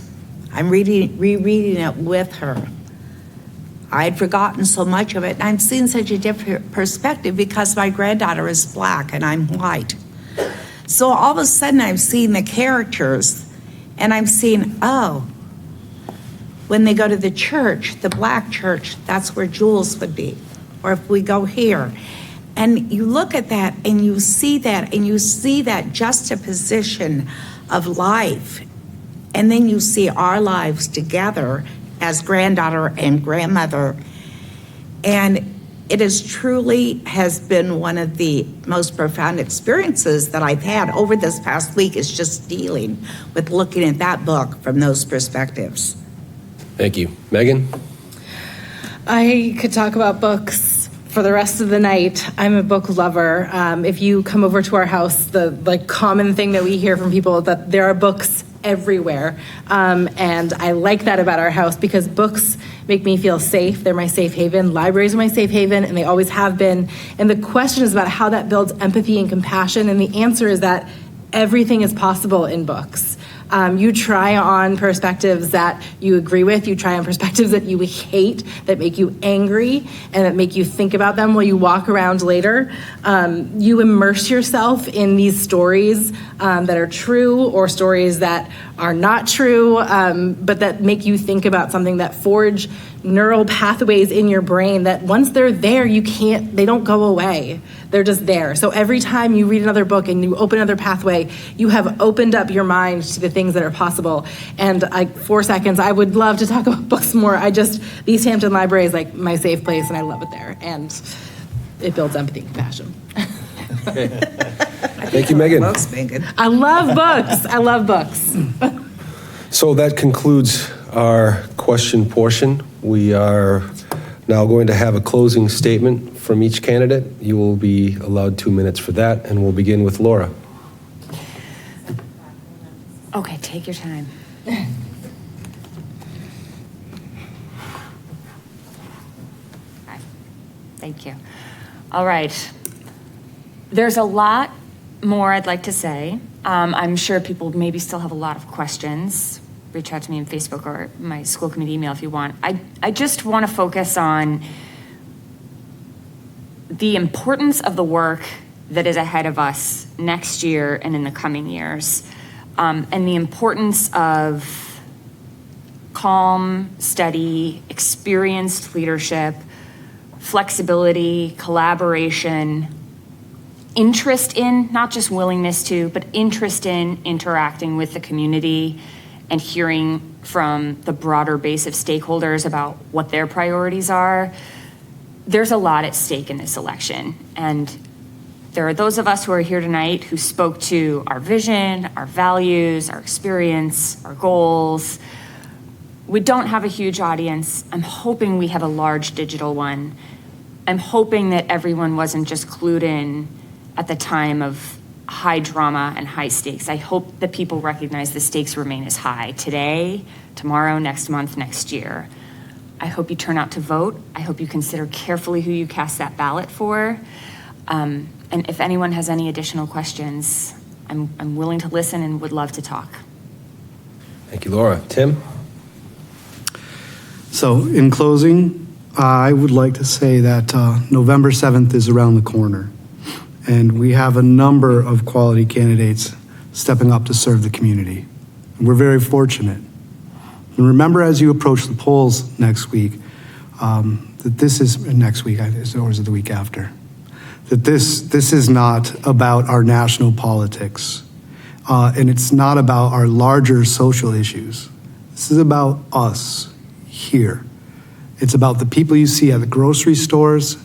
I'm rereading it with her. I had forgotten so much of it, and I'm seeing such a different perspective because my granddaughter is Black and I'm white. So all of a sudden I'm seeing the characters, and I'm seeing, oh, when they go to the church, the Black church, that's where Jules would be. Or if we go here. And you look at that and you see that juxtaposition of life. And then you see our lives together as granddaughter and grandmother. And it has been one of the most profound experiences that I've had over this past week, is just dealing with looking at that book from those perspectives. Thank you. Megan? I could talk about books for the rest of the night. I'm a book lover. If you come over to our house, the common thing that we hear from people is that there are books everywhere. And I like that about our house because books make me feel safe. They're my safe haven. Libraries are my safe haven, and they always have been. And the question is about how that builds empathy and compassion. And the answer is that everything is possible in books. You try on perspectives that you agree with, you try on perspectives that you hate, that make you angry, and that make you think about them while you walk around later. You immerse yourself in these stories that are true or stories that are not true, but that make you think about something, that forge neural pathways in your brain that once they're there, they don't go away. They're just there. So every time you read another book and you open another pathway, you have opened up your mind to the things that are possible. And 4 seconds, I would love to talk about books more. The Easthampton Library is like my safe place, and I love it there. And it builds empathy and compassion. Okay. Thank you, Megan. I love books. I love books. So that concludes our question portion. We are now going to have a closing statement from each candidate. You will be allowed 2 minutes for that, and we'll begin with Laura. Okay, take your time. Thank you. All right. There's a lot more I'd like to say. I'm sure people maybe still have a lot of questions. Reach out to me on Facebook or my school committee email if you want. I just want to focus on the importance of the work that is ahead of us next year and in the coming years, and the importance of calm, steady, experienced leadership, flexibility, collaboration, interest in, not just willingness to, but interest in interacting with the community and hearing from the broader base of stakeholders about what their priorities are. There's a lot at stake in this election. And there are those of us who are here tonight who spoke to our vision, our values, our experience, our goals. We don't have a huge audience. I'm hoping we have a large digital one. I'm hoping that everyone wasn't just clued in at the time of high drama and high stakes. I hope that people recognize the stakes remain as high today, tomorrow, next month, next year. I hope you turn out to vote. I hope you consider carefully who you cast that ballot for. And if anyone has any additional questions, I'm willing to listen and would love to talk. Thank you, Laura. Tim? So in closing, I would like to say that November 7th is around the corner, and we have a number of quality candidates stepping up to serve the community. We're very fortunate. And remember, as you approach the polls next week, that this is next week, or is it the week after? That this is not about our national politics, and it's not about our larger social issues. This is about us here. It's about the people you see at the grocery stores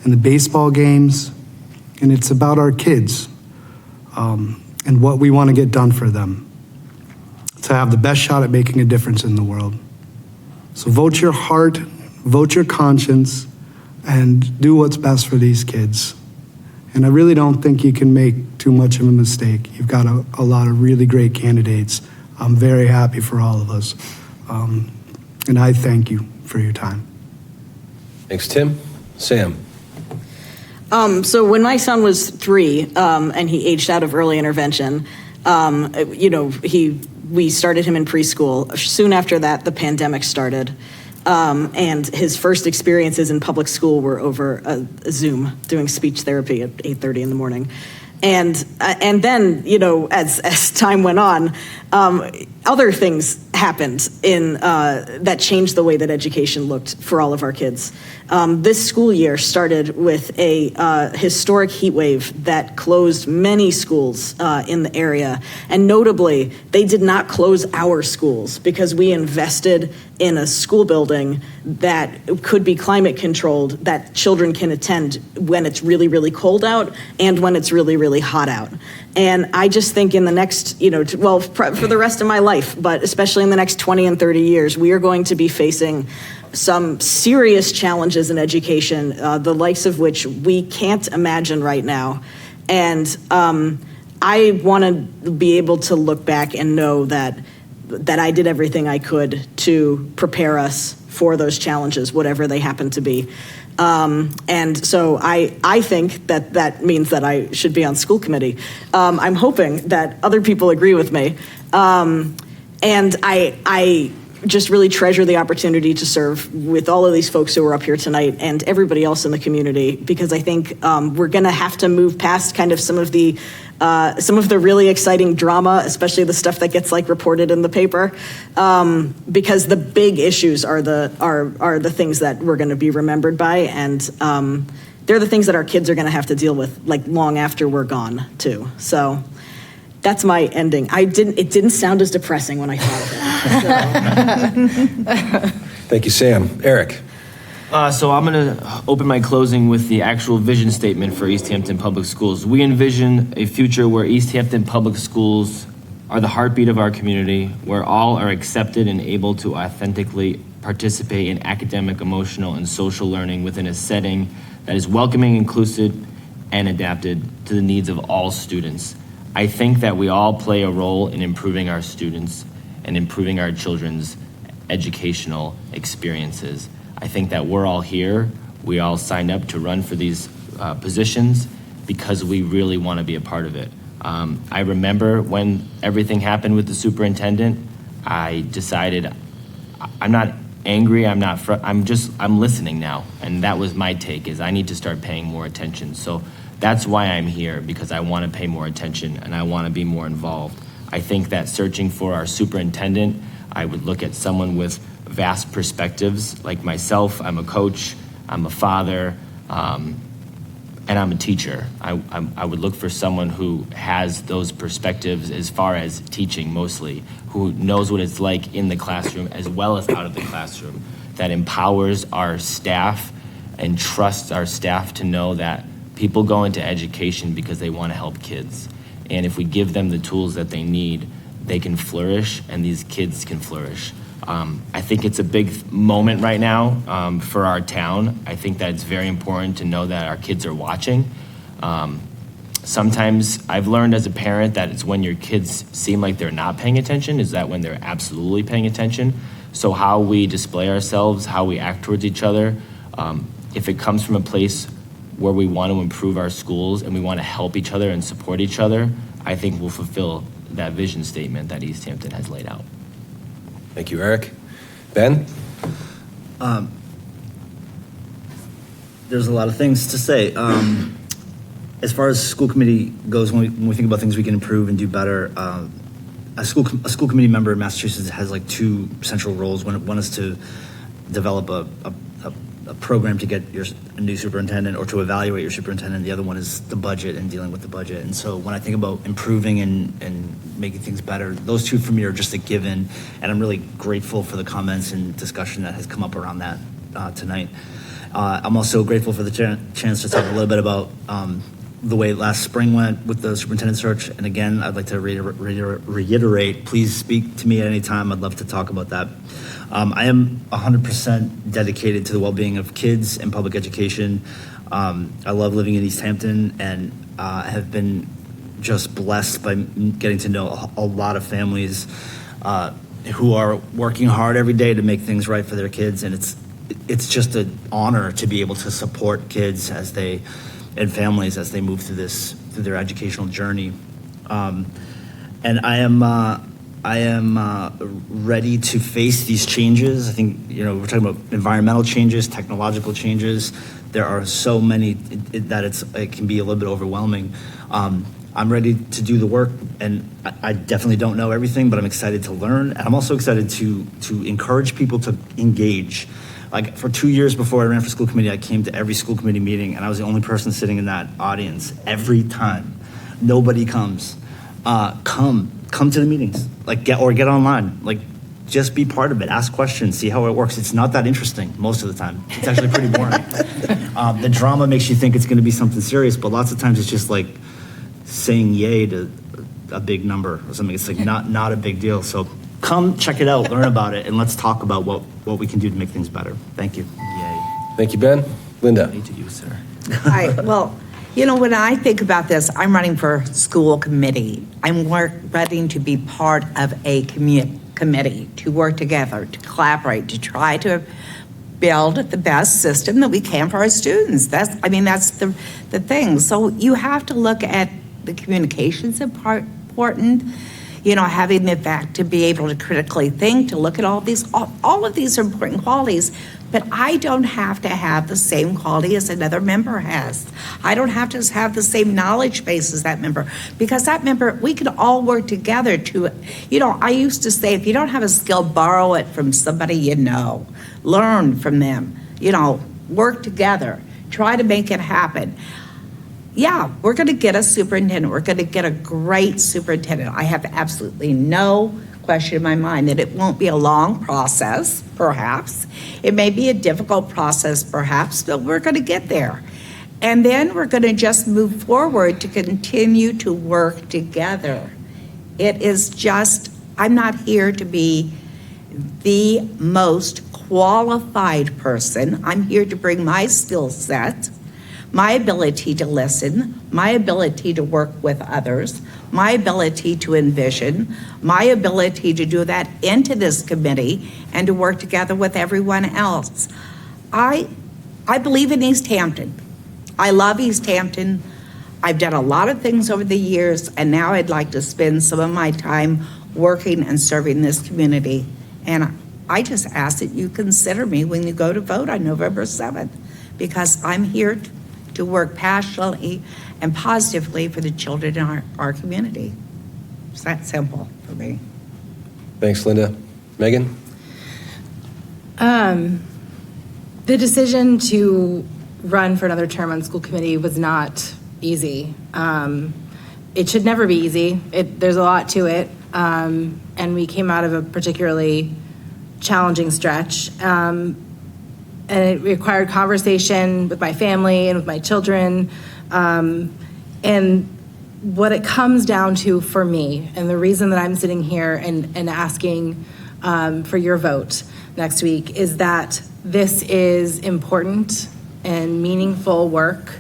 and the baseball games, and it's about our kids and what we want to get done for them to have the best shot at making a difference in the world. So vote your heart, vote your conscience, and do what's best for these kids. And I really don't think you can make too much of a mistake. You've got a lot of really great candidates. I'm very happy for all of us. And I thank you for your time. Thanks, Tim. Sam? So when my son was 3 and he aged out of early intervention, we started him in preschool. Soon after that, the pandemic started. And his first experiences in public school were over a Zoom, doing speech therapy at 8:30 in the morning. And then, as time went on, other things happened that changed the way that education looked for all of our kids. This school year started with a historic heat wave that closed many schools in the area. And notably, they did not close our schools because we invested in a school building that could be climate controlled, that children can attend when it's really, really cold out and when it's really, really hot out. And I just think in the next, for the rest of my life, but especially in the next 20 and 30 years, we are going to be facing some serious challenges in education, the likes of which we can't imagine right now. And I want to be able to look back and know that I did everything I could to prepare us for those challenges, whatever they happen to be. And so I think that means that I should be on school committee. I'm hoping that other people agree with me. And I just really treasure the opportunity to serve with all of these folks who are up here tonight and everybody else in the community, because I think we're going to have to move past kind of some of the really exciting drama, especially the stuff that gets reported in the paper, because the big issues are the things that we're going to be remembered by, and they're the things that our kids are going to have to deal with long after we're gone too. So that's my ending. It didn't sound as depressing when I thought of it. So. Thank you, Sam. Eric? So I'm going to open my closing with the actual vision statement for Easthampton Public Schools. We envision a future where Easthampton Public Schools are the heartbeat of our community, where all are accepted and able to authentically participate in academic, emotional, and social learning within a setting that is welcoming, inclusive, and adapted to the needs of all students. I think that we all play a role in improving our students and improving our children's educational experiences. I think that we're all here. We all signed up to run for these positions because we really want to be a part of it. I remember when everything happened with the superintendent, I decided I'm not angry, I'm listening now. And that was my take, is I need to start paying more attention. So that's why I'm here, because I want to pay more attention and I want to be more involved. I think that searching for our superintendent, I would look at someone with vast perspectives like myself. I'm a coach, I'm a father, and I'm a teacher. I would look for someone who has those perspectives as far as teaching mostly, who knows what it's like in the classroom as well as out of the classroom, that empowers our staff and trusts our staff to know that people go into education because they want to help kids. And if we give them the tools that they need, they can flourish and these kids can flourish. I think it's a big moment right now for our town. I think that it's very important to know that our kids are watching. Sometimes I've learned as a parent that it's when your kids seem like they're not paying attention, is that when they're absolutely paying attention. So how we display ourselves, how we act towards each other, if it comes from a place where we want to improve our schools and we want to help each other and support each other, I think we'll fulfill that vision statement that Easthampton has laid out. Thank you, Eric. Ben? There's a lot of things to say. As far as school committee goes, when we think about things we can improve and do better, a school committee member in Massachusetts has like two central roles. One is to develop a program to get a new superintendent or to evaluate your superintendent. The other one is the budget and dealing with the budget. And so when I think about improving and making things better, those two for me are just a given. And I'm really grateful for the comments and discussion that has come up around that tonight. I'm also grateful for the chance to talk a little bit about the way last spring went with the superintendent search. And again, I'd like to reiterate, please speak to me at any time. I'd love to talk about that. I am 100% dedicated to the well-being of kids and public education. I love living in Easthampton and have been just blessed by getting to know a lot of families who are working hard every day to make things right for their kids. And it's just an honor to be able to support kids and families as they move through their educational journey. And I am ready to face these changes. I think, we're talking about environmental changes, technological changes. There are so many that it can be a little bit overwhelming. I'm ready to do the work, and I definitely don't know everything, but I'm excited to learn. And I'm also excited to encourage people to engage. Like for 2 years before I ran for school committee, I came to every school committee meeting, and I was the only person sitting in that audience every time. Nobody comes. Come to the meetings. Get online. Just be part of it. Ask questions. See how it works. It's not that interesting most of the time. It's actually pretty boring. The drama makes you think it's going to be something serious, but lots of times it's just like saying yay to a big number or something. It's not a big deal. So come check it out, learn about it, and let's talk about what we can do to make things better. Thank you. Yay. Thank you, Ben. Linda? To you, sir. Hi. Well, when I think about this, I'm running for school committee. I'm ready to be part of a committee, to work together, to collaborate, to try to build the best system that we can for our students. That's the thing. So you have to look at the communications important, having the fact to be able to critically think, to look at all of these are important qualities, but I don't have to have the same quality as another member has. I don't have to have the same knowledge base as that member, because that member, we can all work together to, I used to say, if you don't have a skill, borrow it from somebody learn from them, work together, try to make it happen. Yeah, we're going to get a superintendent. We're going to get a great superintendent. I have absolutely no question in my mind that it won't be a long process, perhaps. It may be a difficult process, perhaps, but we're going to get there. And then we're going to just move forward to continue to work together. It is just, I'm not here to be the most qualified person. I'm here to bring my skill set, my ability to listen, my ability to work with others, my ability to envision, my ability to do that into this committee and to work together with everyone else. I believe in Easthampton. I love Easthampton. I've done a lot of things over the years, and now I'd like to spend some of my time working and serving this community. And I just ask that you consider me when you go to vote on November 7th, because I'm here to work passionately and positively for the children in our community. It's that simple for me. Thanks, Linda. Megan? The decision to run for another term on school committee was not easy. It should never be easy. There's a lot to it. And we came out of a particularly challenging stretch. And it required conversation with my family and with my children. And what it comes down to for me, and the reason that I'm sitting here and asking for your vote next week, is that this is important and meaningful work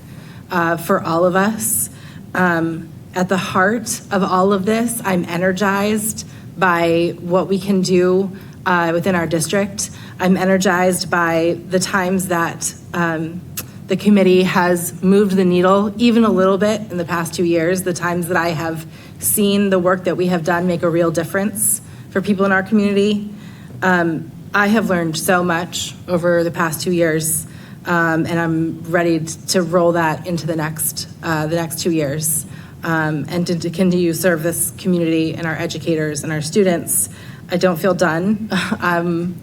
for all of us. At the heart of all of this, I'm energized by what we can do within our district. I'm energized by the times that the committee has moved the needle even a little bit in the past 2 years, the times that I have seen the work that we have done make a real difference for people in our community. I have learned so much over the past 2 years, and I'm ready to roll that into the next 2 years, and to continue to serve this community and our educators and our students. I don't feel done. I'm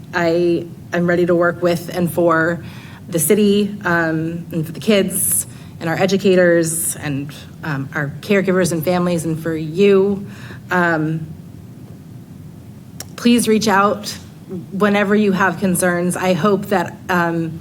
ready to work with and for the city, and for the kids and our educators and our caregivers and families, and for you. Please reach out whenever you have concerns. I hope that, of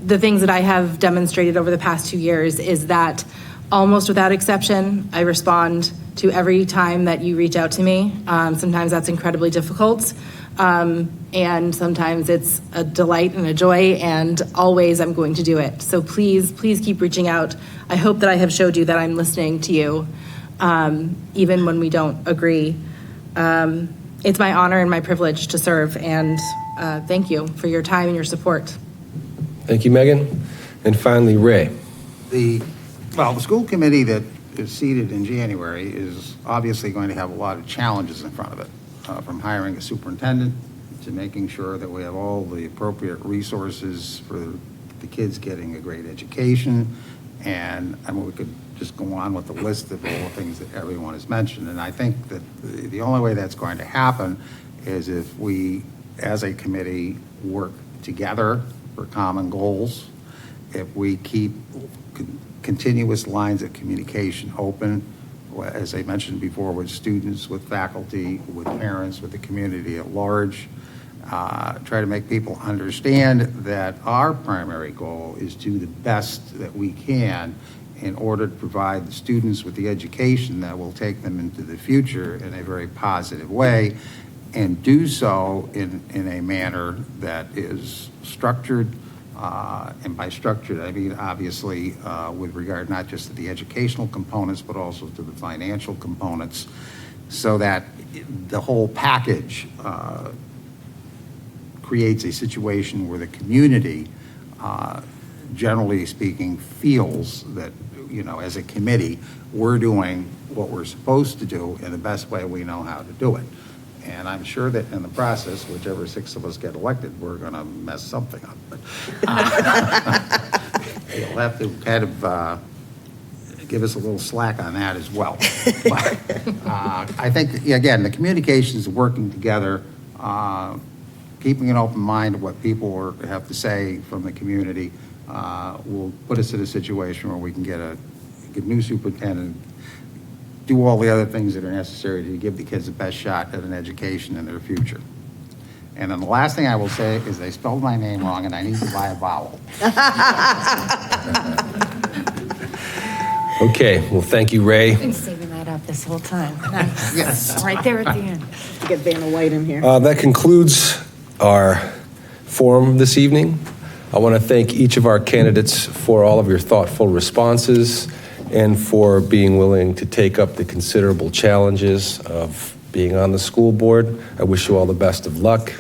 the things that I have demonstrated over the past 2 years is that almost without exception, I respond to every time that you reach out to me. Sometimes that's incredibly difficult. And sometimes it's a delight and a joy, and always I'm going to do it. So please keep reaching out. I hope that I have showed you that I'm listening to you, even when we don't agree. It's my honor and my privilege to serve, and thank you for your time and your support. Thank you, Megan. And finally, Ray. The school committee that is seated in January is obviously going to have a lot of challenges in front of it, from hiring a superintendent to making sure that we have all the appropriate resources for the kids getting a great education. And we could just go on with the list of all the things that everyone has mentioned. And I think that the only way that's going to happen is if we, as a committee, work together for common goals, if we keep continuous lines of communication open, as I mentioned before, with students, with faculty, with parents, with the community at large, try to make people understand that our primary goal is to do the best that we can in order to provide the students with the education that will take them into the future in a very positive way, and do so in a manner that is structured. And by structured, I mean, obviously, with regard not just to the educational components, but also to the financial components, so that the whole package creates a situation where the community, generally speaking, feels that, as a committee, we're doing what we're supposed to do in the best way we know how to do it. And I'm sure that in the process, whichever 6 of us get elected, we're going to mess something up. But you'll have to kind of give us a little slack on that as well. But I think, again, the communications working together, keeping an open mind to what people have to say from the community, will put us in a situation where we can get a new superintendent, do all the other things that are necessary to give the kids the best shot at an education in their future. And then the last thing I will say is they spelled my name wrong, and I need to buy a vowel. Okay, well, thank you, Ray. I've been saving that up this whole time. Nice. Yes. Right there at the end. Get Vanna White in here. That concludes our forum this evening. I want to thank each of our candidates for all of your thoughtful responses and for being willing to take up the considerable challenges of being on the school board. I wish you all the best of luck.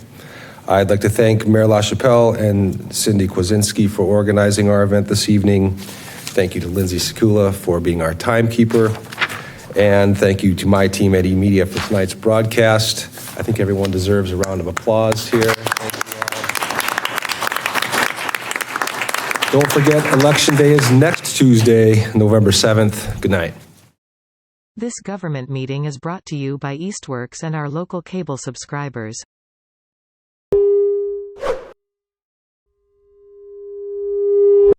I'd like to thank Mayor LaChapelle and Cindy Kwasinski for organizing our event this evening. Thank you to Lindsay Sekula for being our timekeeper. And thank you to my team at eMedia for tonight's broadcast. I think everyone deserves a round of applause here. Thank you all. Don't forget, Election Day is next Tuesday, November 7th. Good night. This government meeting is brought to you by Eastworks and our local cable subscribers.